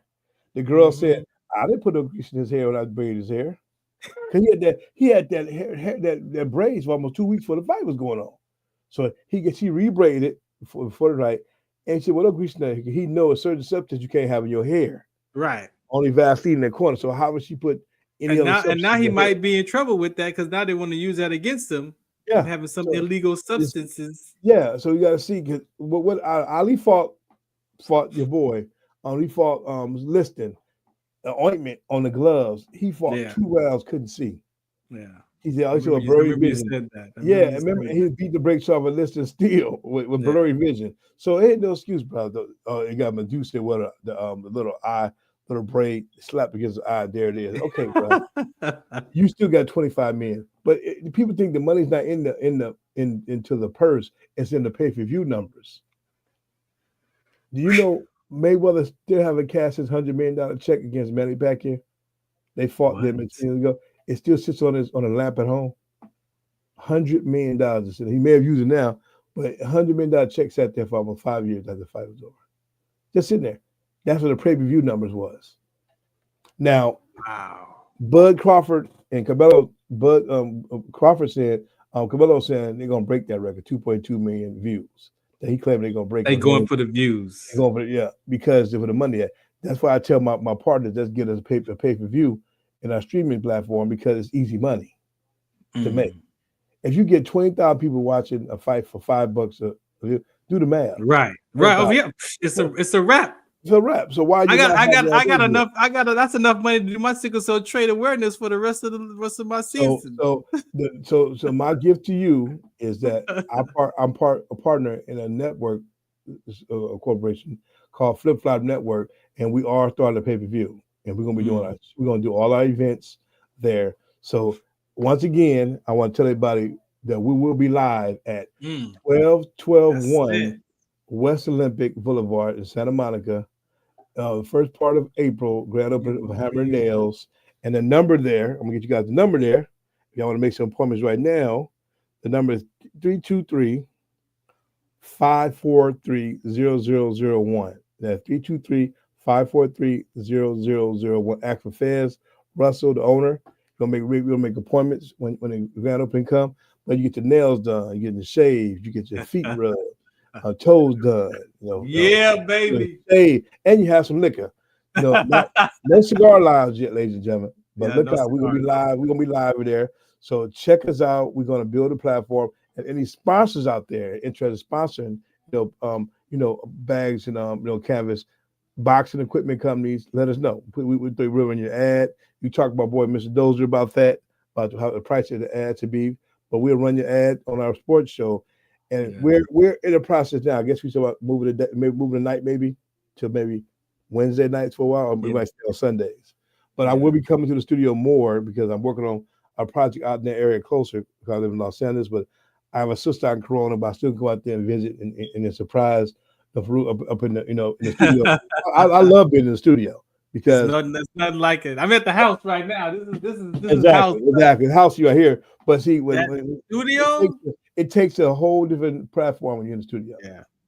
The girl said, I didn't put no grease in his hair when I braided his hair. Because he had that hair, that braids for almost 2 weeks before the fight was going on. So she rebreided it before the fight. And she said, well, no grease in there. He knows a certain substance you can't have in your hair. Right. Only Vaseline in the corner. So how would she put any other substance? And now he might be in trouble with that because now they want to use that against him. Yeah. Having some illegal substances. Yeah. So you got to see because what Ali fought your boy. He fought Liston, the ointment on the gloves. He fought 2 rounds, couldn't see. Yeah. He said, I also a remember blurry you vision. said that. Yeah, remember he beat the brakes off of List and Steel with blurry vision. So it ain't no excuse, brother. It got Medusa with the little eye, little braid slap against the eye. There it is. Okay, bro. You still got 25 million, but people think the money's not into the purse. It's in the pay-per-view numbers. Do you know Mayweather still haven't cashed his $100 million check against Manny Pacquiao? They fought them 10 years ago. It still sits on a lamp at home. $100 million. He may have used it now, but $100 million check sat there for almost 5 years after the fight was over. Just sitting there. That's what the pay-per-view numbers was. Now, Bud Crawford and Cabello, Crawford said, Cabello saying they're gonna break that record, 2.2 million views. That he claimed they're gonna break. They going for the views. They going for because for the money. That's why I tell my partners, let's get us a pay-per-view in our streaming platform because it's easy money to make. If you get 20,000 people watching a fight for $5 do the math. Right. Oh yeah, it's a wrap. It's a wrap. So why? That's enough money to do my sickle cell trade awareness for the rest of my season. So my gift to you is that I'm a partner in a network, a corporation called Flip Flop Network, and we are starting a pay-per-view, and we're gonna be doing we're gonna do all our events there. So once again, I want to tell everybody that we will be live at 121 West Olympic Boulevard in Santa Monica. First part of April, grand opening of Hammer and Nails. And the number there, I'm gonna get you guys the number there. If y'all want to make some appointments right now, the number is 323-543-0001. That's 323-543-0001. Ask for Fez Russell, the owner. We'll make appointments when the grand opening come. But you get your nails done, you get the shaved, you get your feet rubbed, toes done. Baby. And you have some liquor. No cigar lounge yet, ladies and gentlemen. But look out, we're gonna be live. We're gonna be live there. So check us out. We're gonna build a platform. And any sponsors out there interested in sponsoring, bags and canvas, boxing equipment companies, let us know. We'll run your ad. You talk about Mr. Dozier about that, about how the price of the ad to be. But we'll run your ad on our sports show. And we're in the process now. I guess we talk about moving the night maybe to maybe Wednesday nights for a while, or we might stay on Sundays. But I will be coming to the studio more because I'm working on a project out in that area closer because I live in Los Angeles. But I have a sister in Corona, but I still go out there and visit and a surprise up in the in the studio. I love being in the studio because there's nothing like it. I'm at the house right now. This is exactly the house you are here. But see, when studio, it takes a whole different platform when you're in the studio.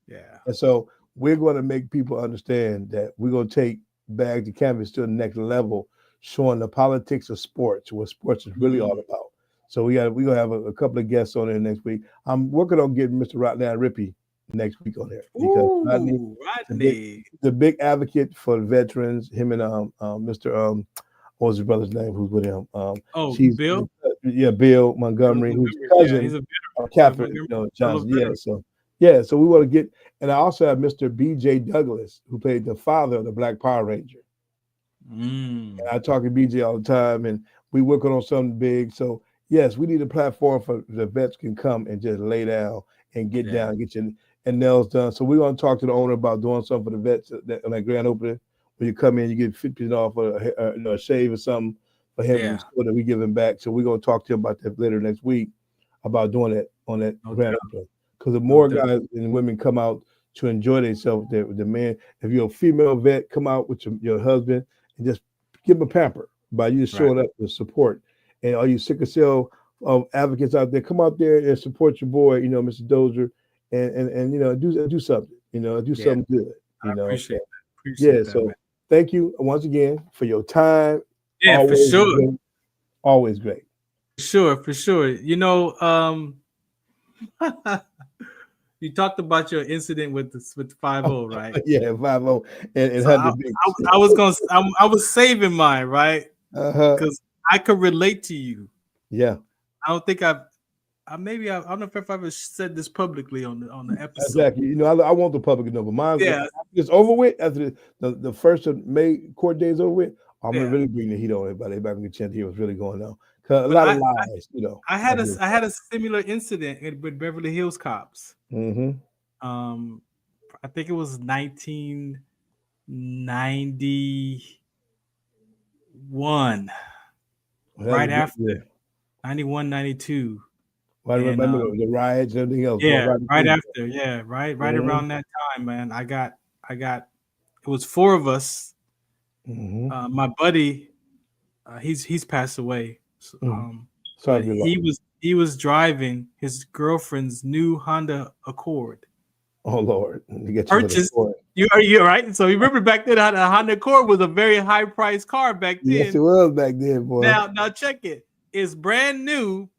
Yeah. And so we're going to make people understand that we're going to take Bags to Canvas to the next level, showing the politics of sports, what sports is really all about. So we're gonna have a couple of guests on there next week. I'm working on getting Mr. Rodney Rippey next week on there because Rodney, the big advocate for the veterans. Him and Mr. What was his brother's name? Who's with him? Bill. Bill Montgomery, who's cousin of Catherine Johnson. So we want to get, and I also have Mr. B.J. Douglas, who played the father of the Black Power Ranger. And I talk to BJ all the time, and we working on something big. So yes, we need a platform for the vets can come and just lay down and get down, get your nails done. So we're gonna talk to the owner about doing something for the vets on that grand opening. When you come in, you get 50% off a shave or something for him so that we give him back. So we're gonna talk to him about that later next week about doing that on that grand opening. Because the more guys and women come out to enjoy themselves, the man, if you're a female vet, come out with your husband and just give them a pamper by you showing up with support. And all you sickle cell advocates out there, come out there and support your boy, Mr. Dozier, and do something, do something good. I appreciate that. So thank you once again for your time. Yeah, always for sure. Great. Always great. For sure. You talked about your incident with 5-0, right? Yeah, 5-0 and so I was saving mine, right? Because I could relate to you. Yeah. I don't think I don't know if I've ever said this publicly on the episode. Exactly. I want the public to know, but mine it's over with after the 1st of May court day is over with. I'm Yeah. gonna really bring the heat on everybody. Everybody can get a chance to hear what's really going on. 'Cause a But lot of lies, you know. I had a similar incident with Beverly Hills cops. Mm-hmm. I think it was 1991, right after 91, 92. I remember the riots and everything else. Yeah, right after. after. Right around that time, man. I got. It was 4 of us. My buddy, he's passed away. Sorry, he was driving his girlfriend's new Honda Accord. Oh Lord, Purchased. You're right. So you remember back then, a Honda Accord was a very high priced car back then. Yes, it was back then, boy. Now check it. It's brand new,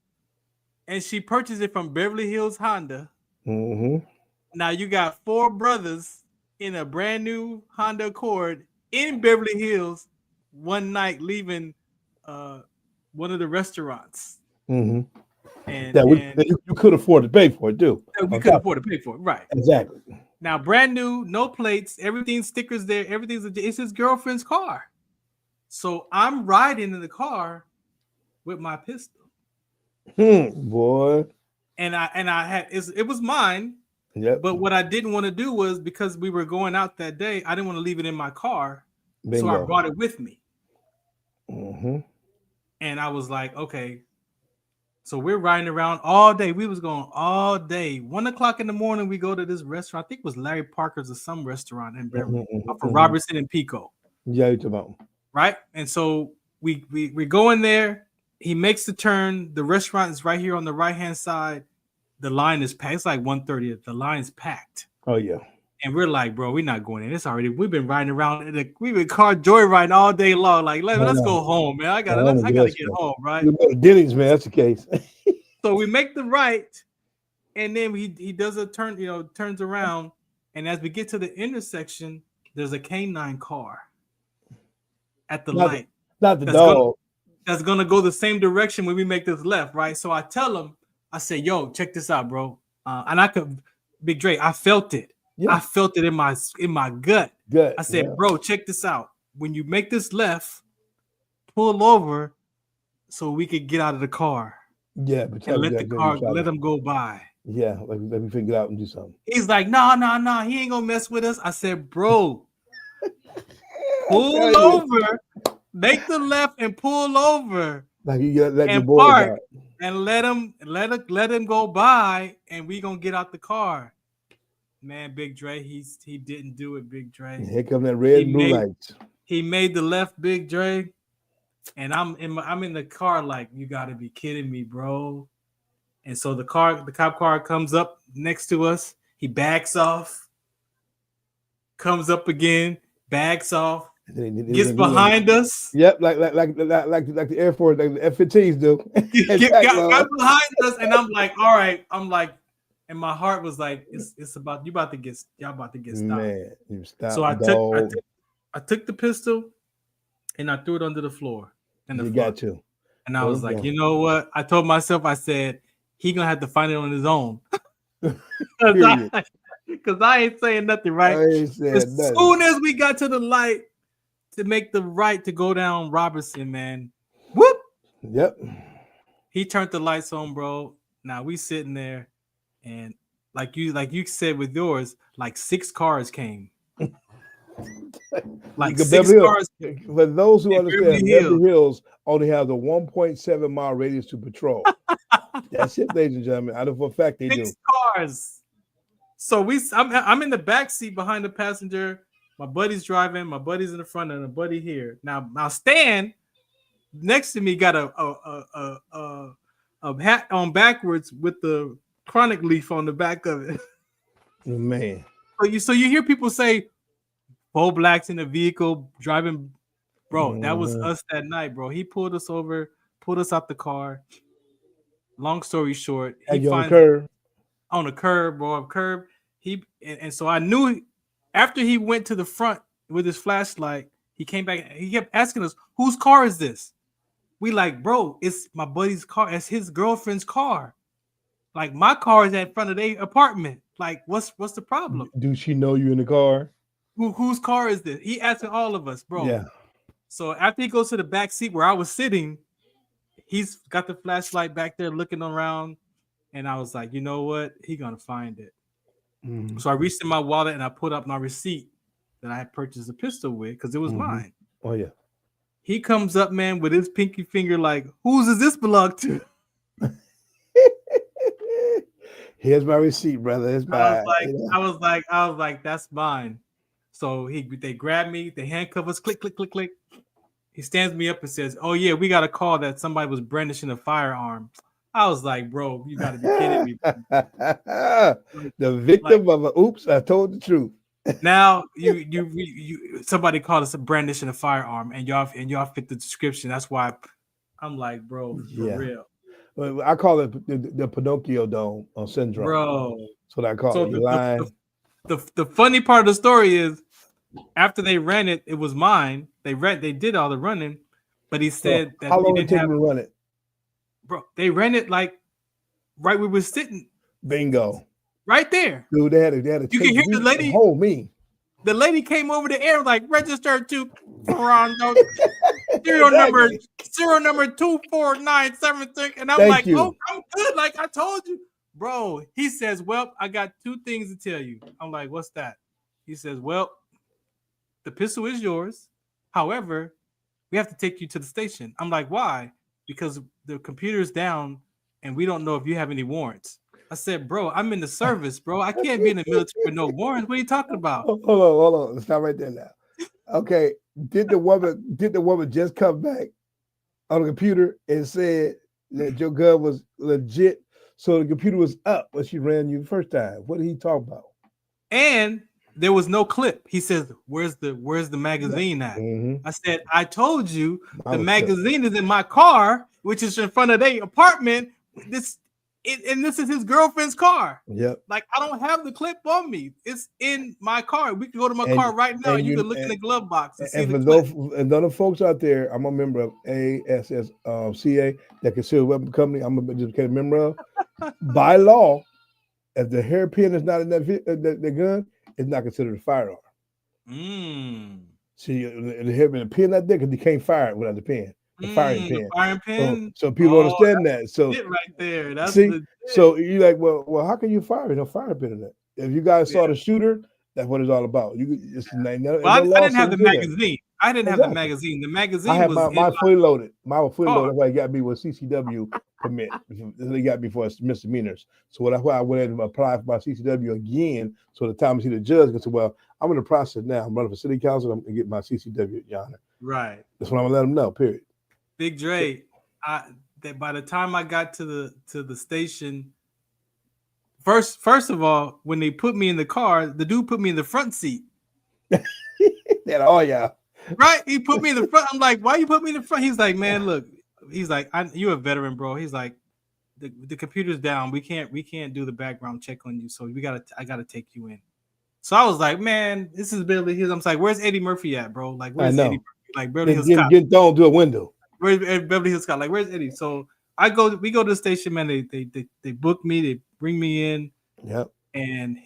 and she purchased it from Beverly Hills Honda. Now you got 4 brothers in a brand new Honda Accord in Beverly Hills one night, leaving one of the restaurants. And you could afford to pay for it too. We could afford to pay for it, right? Exactly. Now, brand new, no plates, everything stickers there, it's his girlfriend's car. So I'm riding in the car with my pistol. Boy. And I had it was mine. Yep. But what I didn't want to do was, because we were going out that day, I didn't want to leave it in my car. Bingo. So I brought it with me. And I was like, okay. So we're riding around all day. We was going all day. 1 o'clock in the morning, we go to this restaurant. I think it was Larry Parker's or some restaurant in Beverly, for Robertson and Pico. Yeah, you're about. Right? And so we go in there. He makes the turn. The restaurant is right here on the right-hand side. The line is packed. It's like 1:30. The line's packed. Oh, yeah. And we're like, bro, we're not going in. It's already, we've been riding around. We've been car joyriding all day long. Like, let's go home, man. I gotta get home, right? Denny's, man. That's the case. So we make the right, and then he does a turn, turns around. And as we get to the intersection, there's a canine car at the light. Not the dog. That's gonna go the same direction when we make this left, right? So I tell him, I say, yo, check this out, bro. And I could, Big Dre, I felt it. Yeah. I felt it in my gut. I said, bro, check this out. When you make this left, pull over so we could get out of the car. Yeah, but and let them go by. Yeah, let me figure it out and do something. He's like, no, he ain't gonna mess with us. I said, bro, pull over, make the left and pull over. Like you gotta let and park and let him go by, and we gonna get out the car. Man, Big Dre, he didn't do it, Big Dre. Here come that red blue light. He made the left, Big Dre, and I'm in the car like, you gotta be kidding me, bro. And so the cop car comes up next to us. He backs off, comes up again, backs off, gets behind us. Yep, like the Air Force, like the F-15s do. got behind us, and I'm like, all right, and my heart was like, it's about y'all about to get stopped. Man, you stopped. So I took the pistol and I threw it under the floor. Got you. And I was like, you know what? I told myself, I said, he gonna have to find it on his own. Because I ain't saying nothing, right? As soon as we got to the light to make the right to go down Robertson, man, whoop. Yep. He turned the lights on, bro. Now we sitting there. And like you said with yours, like 6 cars came. Like 6 cars. For those who understand, Beverly Hills only has a 1.7 mile radius to patrol. That's it, ladies and gentlemen. Out of a fact, they 6 cars. So I'm in the back seat behind the passenger. My buddy's driving. My buddy's in the front, and a buddy here. Now Stan next to me got a hat on backwards with the chronic leaf on the back of it. Man. So you hear people say 4 blacks in a vehicle driving. Bro, that was us that night, bro. He pulled us over, pulled us out the car. Long story short, he finds on a curb, bro. And so I knew after he went to the front with his flashlight, he came back. He kept asking us, whose car is this? We like, bro, it's my buddy's car. It's his girlfriend's car. Like, my car is in front of their apartment. Like, what's the problem? Do she know you in the car? Whose car is this? He asking all of us, bro. Yeah. So after he goes to the back seat where I was sitting, he's got the flashlight back there looking around. And I was like, you know what? He gonna find it. Mhm. So I reached in my wallet and I put up my receipt that I had purchased a pistol with because it was Mhm. mine. Oh yeah. He comes up, man, with his pinky finger, like, whose does this belong to? Here's my receipt, brother. It's mine. You know? I was like, that's mine. So they grab me, they handcuff us, click, click, click, click. He stands me up and says, "Oh yeah, we got a call that somebody was brandishing a firearm." I was like, "Bro, you got to be kidding me!" The victim of a oops, I told the truth. Now you somebody called us a brandishing a firearm, and y'all fit the description. That's why I'm like, bro, for real. Well, I call it the Pinocchio dome syndrome. Bro. That's what I call it. You lying. The funny part of the story is after they ran it, it was mine. They did all the running, but he said that how long he did it take didn't them to run it? Bro, they ran it like right where we were sitting. Bingo. Right there. Dude, they had a you can hear the lady hold me. The lady came over the air like register to Farron, serial number 24976. And I'm like, oh, I'm good. Like I told you. Bro, he says, well, I got two things to tell you. I'm like, what's that? He says, well, the pistol is yours. However, we have to take you to the station. I'm like, why? Because the computer's down and we don't know if you have any warrants. I said, bro, I'm in the service, bro. I can't be in the military with no warrants. What are you talking about? Hold on. Let's stop right there now. Okay. Did the woman just come back on the computer and said that your gun was legit? So the computer was up when she ran you the first time. What did he talk about? And there was no clip. He says, where's the magazine at? Mm-hmm. I said, I told you the magazine is in my car, which is in front of their apartment. This is his girlfriend's car. Yep. Like I don't have the clip on me. It's in my car. We can go to my car right now. And you can look in the glove box and see the clip. And the other folks out there, I'm a member of ASSCA, that considered weapon company. I'm just a member of. By law, if the hairpin is not in the gun, it's not considered a firearm. See, the hairpin pin not there because you can't fire it without the pin. The firing pin. Firing pin. So people understand that. So it right there. That's so you're like, well, how can you fire it? No firing pin in it. If you guys saw the shooter, that's what it's all about. I didn't have the magazine. I didn't have the magazine. The magazine I had was my fully loaded. Mine was fully loaded. That's why it got me with CCW permit. They got me for misdemeanors. So that's why I went in and applied for my CCW again. So the time I see the judge, I said, well, I'm in the process now. I'm running for city council. I'm gonna get my CCW, Your Honor. Right. That's what I'm gonna let them know. Period. Big Dre, by the time I got to the station, first of all, when they put me in the car, the dude put me in the front seat. Yeah. Right? He put me in the front. I'm like, why you put me in the front? He's like, man, look. He's like, you're a veteran, bro. He's like, the computer's down. We can't do the background check on you. So I gotta take you in. So I was like, man, this is Beverly Hills. I'm like, where's Eddie Murphy at, bro? Like, where's Eddie Murphy? Like Beverly Hills Cop. Get thrown through a window. Where's Beverly Hills Cop? Like, where's Eddie? So we go to the station, man. They book me, they bring me in. Yep. And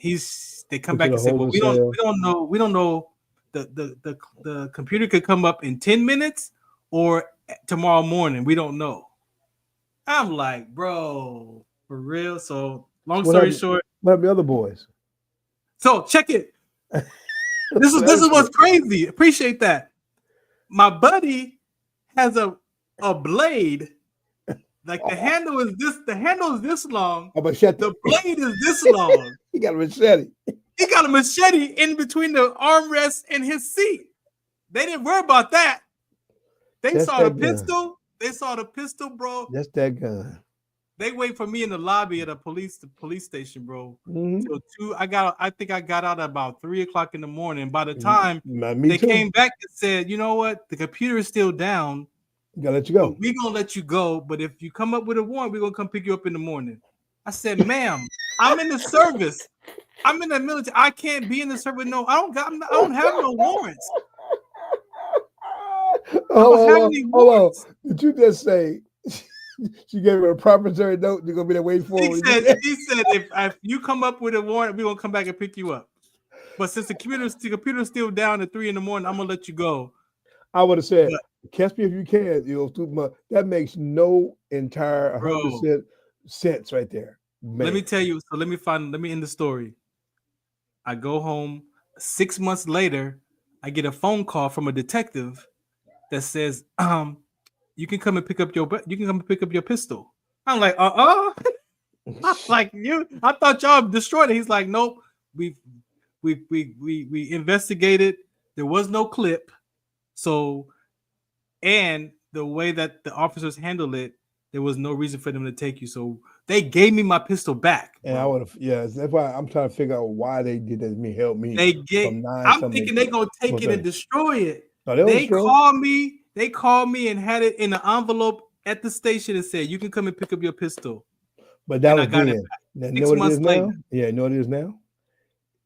they come back and say, well, we don't know. The computer could come up in 10 minutes or tomorrow morning. We don't know. I'm like, bro, for real. So long story short, what about the other boys? So check it. This is what's crazy. Appreciate that. My buddy has a blade. Like the handle is this long. A machete. The blade is this long. He got a machete. He got a machete in between the armrest and his seat. They didn't worry about that. They saw the pistol. They saw the pistol, bro. That's that gun. They wait for me in the lobby at the police station, bro. Mm-hmm. So I think I got out at about 3:00 in the morning. By the time they came back and said, you know what, the computer is still down. We gotta let you go. We're gonna let you go, but if you come up with a warrant, we're gonna come pick you up in the morning. I said, ma'am, I'm in the service. I'm in the military. I can't be in the service. No, I don't have no warrants. Hold on. Did you just say she gave her a proprietary note? You're gonna be there waiting for her. He said if you come up with a warrant, we're gonna come back and pick you up. But since the computer's still down at 3 a.m, I'm gonna let you go. I would have said, But- catch me if you can. That makes no entire Bro. 100% sense right there. Man. Let me tell you. So let me end the story. I go home 6 months later. I get a phone call from a detective that says, you can come and pick up your pistol. I'm like, I'm like, I thought y'all destroyed it. He's like, nope. We investigated. There was no clip. So, and the way that the officers handled it, there was no reason for them to take you. So they gave me my pistol back. And I would have, that's why I'm trying to figure out why they did that to me, help me. I'm thinking they're gonna take it and destroy it. No, they called me and had it in an envelope at the station and said, you can come and pick up your pistol. But that and was I got then. it back. Know what it is now? Yeah, you know what it is now?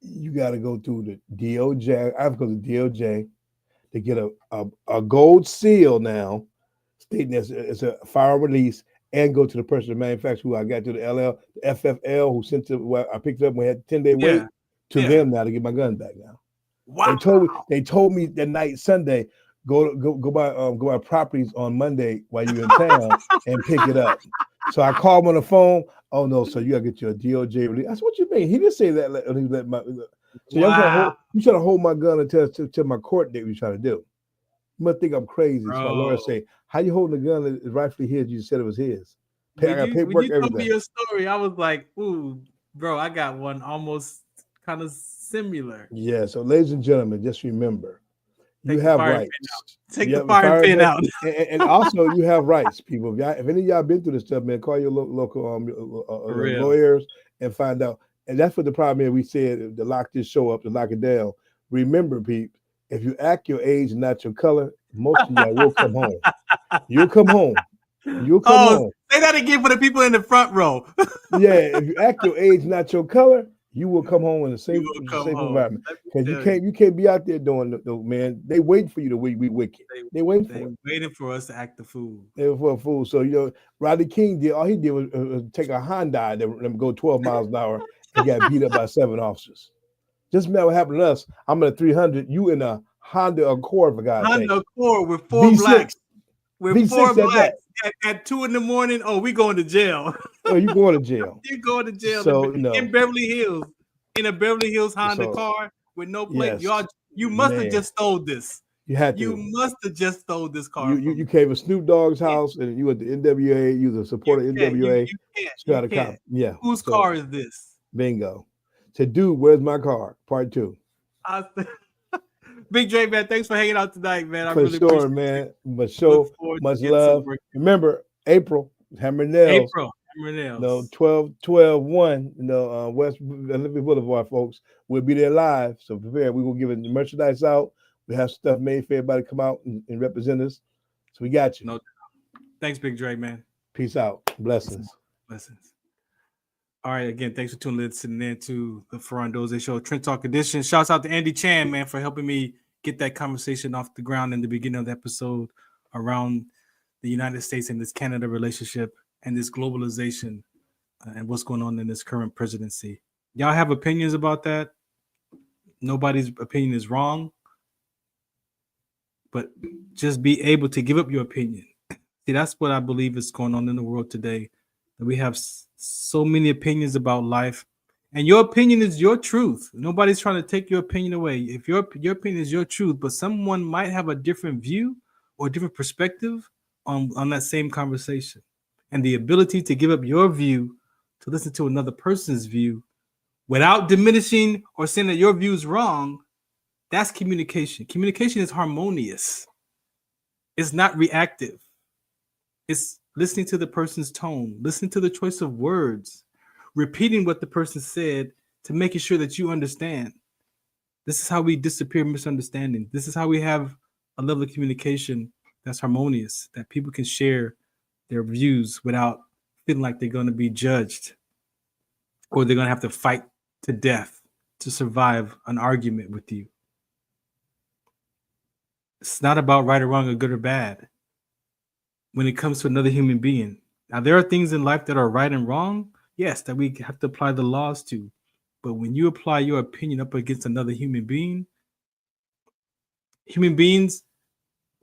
You got to go through the DOJ. I have to go to DOJ to get a gold seal now, stating it's a firearm release, and go to the person, the manufacturer, who I got to the FFL, who sent it. Well, I picked it up and we had 10-day wait to them now to get my gun back now. Wow. They told me that night Sunday, go by properties on Monday while you're in town and pick it up. So I called him on the phone. Oh no, so you gotta get your DOJ release. I said, what you mean? He didn't say that. He let my. So you trying to hold my gun until my court date. You trying to do? You must think I'm crazy. Bro. So my lawyer say, how you holding the gun that is rightfully his? You said it was his. I got paperwork, when you told me your story, I was like, ooh, bro, I got one almost kind of similar. Yeah. So, ladies and gentlemen, just remember, you have rights. Take the firing pin out. And also, you have rights, people. If any of y'all been through this stuff, man, call your local lawyers and find out. And that's what the problem is. We said to lock this show up, to lock it down. Remember, people, if you act your age and not your color, most of y'all will come home. You'll come home. You'll come home. Say that again for the people in the front row. Yeah, if you act your age, not your color, you will come home in a safe environment. Because you can't be out there doing man. They waiting for you to be wicked. They waiting for us to act the fool. They were for a fool. So Rodney King did all he did was take a Honda and go 12 miles an hour and got beat up by 7 officers. Just imagine what happened to us. I'm in a 300. You in a Honda Accord, for God's sake. Honda Accord with 4 blacks. With 4 blacks at 2 a.m. Oh, we going to jail. Oh, you going to jail? You going to jail? So, in Beverly Hills, in a Beverly Hills Honda car with no plate. Yes, you must have just stole this. You had to. You must have just stole this car. You came to Snoop Dogg's house and you went to NWA. You was a supporter of NWA. You can't. Yeah. Whose car is this? Bingo. So, dude, where's my car? Part 2. Big Dre, man, thanks for hanging out tonight, man. I for really sure, man. Much love. Remember, April, Hammer Nails. No, 12-12-1, West Olympic Boulevard, folks. We'll be there live. So prepare. We're gonna give it the merchandise out. We have stuff made for everybody to come out and represent us. So we got you. No, thanks, Big Dre, man. Peace out. Blessings. All right, again, thanks for listening in to the Farron Dozier Show, Trent Talk Edition. Shouts out to Andy Chan, man, for helping me get that conversation off the ground in the beginning of the episode around the United States and this Canada relationship and this globalization and what's going on in this current presidency. Y'all have opinions about that? Nobody's opinion is wrong, but just be able to give up your opinion. See, that's what I believe is going on in the world today. That we have so many opinions about life, and your opinion is your truth. Nobody's trying to take your opinion away. If your opinion is your truth, but someone might have a different view or a different perspective on that same conversation, and the ability to give up your view to listen to another person's view without diminishing or saying that your view is wrong, that's communication. Communication is harmonious. It's not reactive. It's listening to the person's tone, listening to the choice of words, repeating what the person said to making sure that you understand. This is how we disappear misunderstanding. This is how we have a level of communication that's harmonious, that people can share their views without feeling like they're going to be judged or they're going to have to fight to death to survive an argument with you. It's not about right or wrong or good or bad. When it comes to another human being. Now, there are things in life that are right and wrong, yes, that we have to apply the laws to. But when you apply your opinion up against another human being, human beings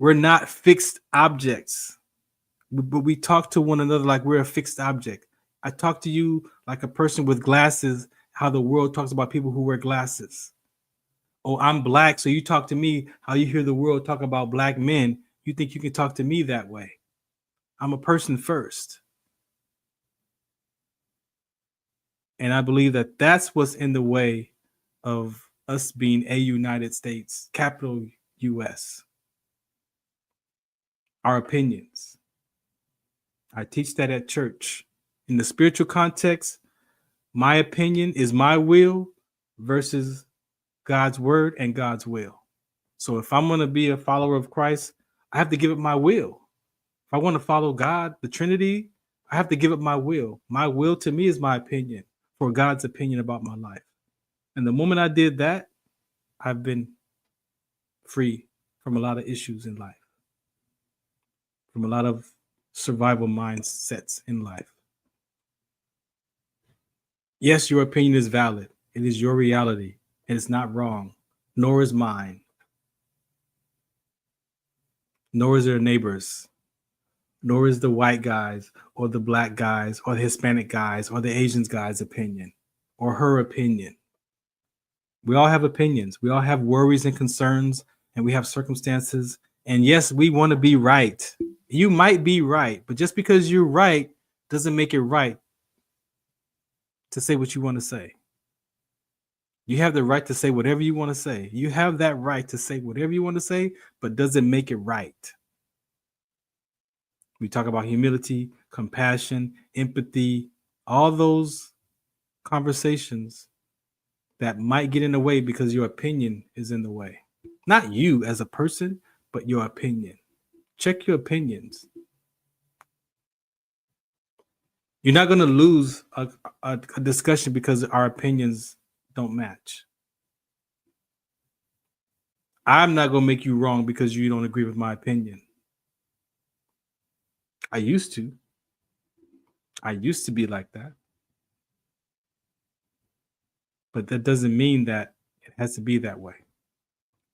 We're not fixed objects, but we talk to one another like we're a fixed object. I talk to you like a person with glasses, how the world talks about people who wear glasses. Oh, I'm black, so you talk to me how you hear the world talk about black men. You think you can talk to me that way. I'm a person first. And I believe that that's what's in the way of us being a United States, capital US. Our opinions. I teach that at church. In the spiritual context, my opinion is my will versus God's word and God's will. So if I'm going to be a follower of Christ, I have to give up my will. If I want to follow God, the Trinity, I have to give up my will. My will to me is my opinion for God's opinion about my life. And the moment I did that, I've been free from a lot of issues in life, from a lot of survival mindsets in life. Yes, your opinion is valid. It is your reality. It is not wrong, nor is mine, nor is their neighbors, nor is the white guys or the black guys or the Hispanic guys or the Asian guy's opinion or her opinion. We all have opinions. We all have worries and concerns, and we have circumstances. And yes, we want to be right. You might be right, but just because you're right doesn't make it right to say what you want to say. You have the right to say whatever you want to say. You have that right to say whatever you want to say, but doesn't make it right. We talk about humility, compassion, empathy, all those conversations that might get in the way because your opinion is in the way. Not you as a person, but your opinion. Check your opinions. You're not going to lose a discussion because our opinions don't match. I'm not going to make you wrong because you don't agree with my opinion. I used to. I used to be like that. But that doesn't mean that it has to be that way.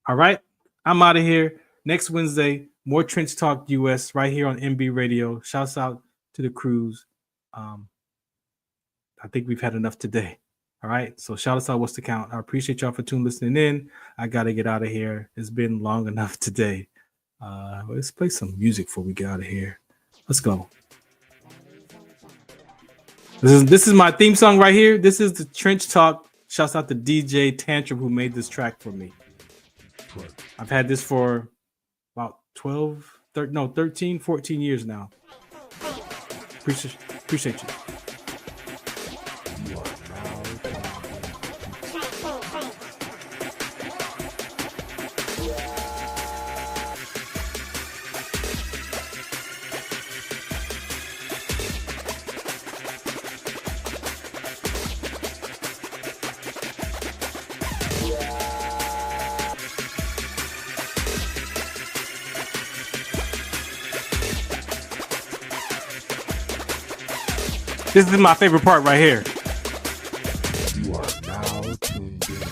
All right. I'm out of here. Next Wednesday, more Trench Talk US right here on MB Radio. Shouts out to the crews. I think we've had enough today. All right. So shout us out. What's the count? I appreciate y'all for listening in. I got to get out of here. It's been long enough today. Let's play some music before we get out of here. Let's go. This is my theme song right here. This is the Trench Talk. Shouts out to DJ Tantrum who made this track for me. I've had this for about 13, 14 years now. Appreciate you. This is my favorite part right here. You are now tuned in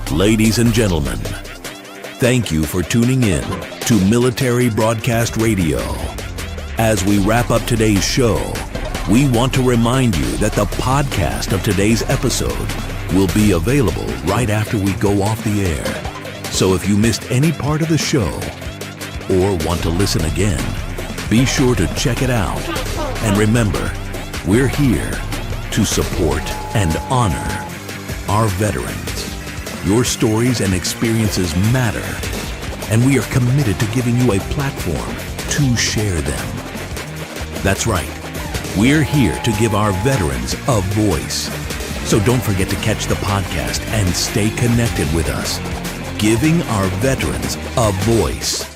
to Ladies and gentlemen, thank you for tuning in to Military Broadcast Radio. As we wrap up today's show, we want to remind you that the podcast of today's episode will be available right after we go off the air. So if you missed any part of the show or want to listen again, be sure to check it out. And remember, we're here to support and honor our veterans. Your stories and experiences matter, and we are committed to giving you a platform to share them. That's right. We're here to give our veterans a voice. So don't forget to catch the podcast and stay connected with us. Giving our veterans a voice.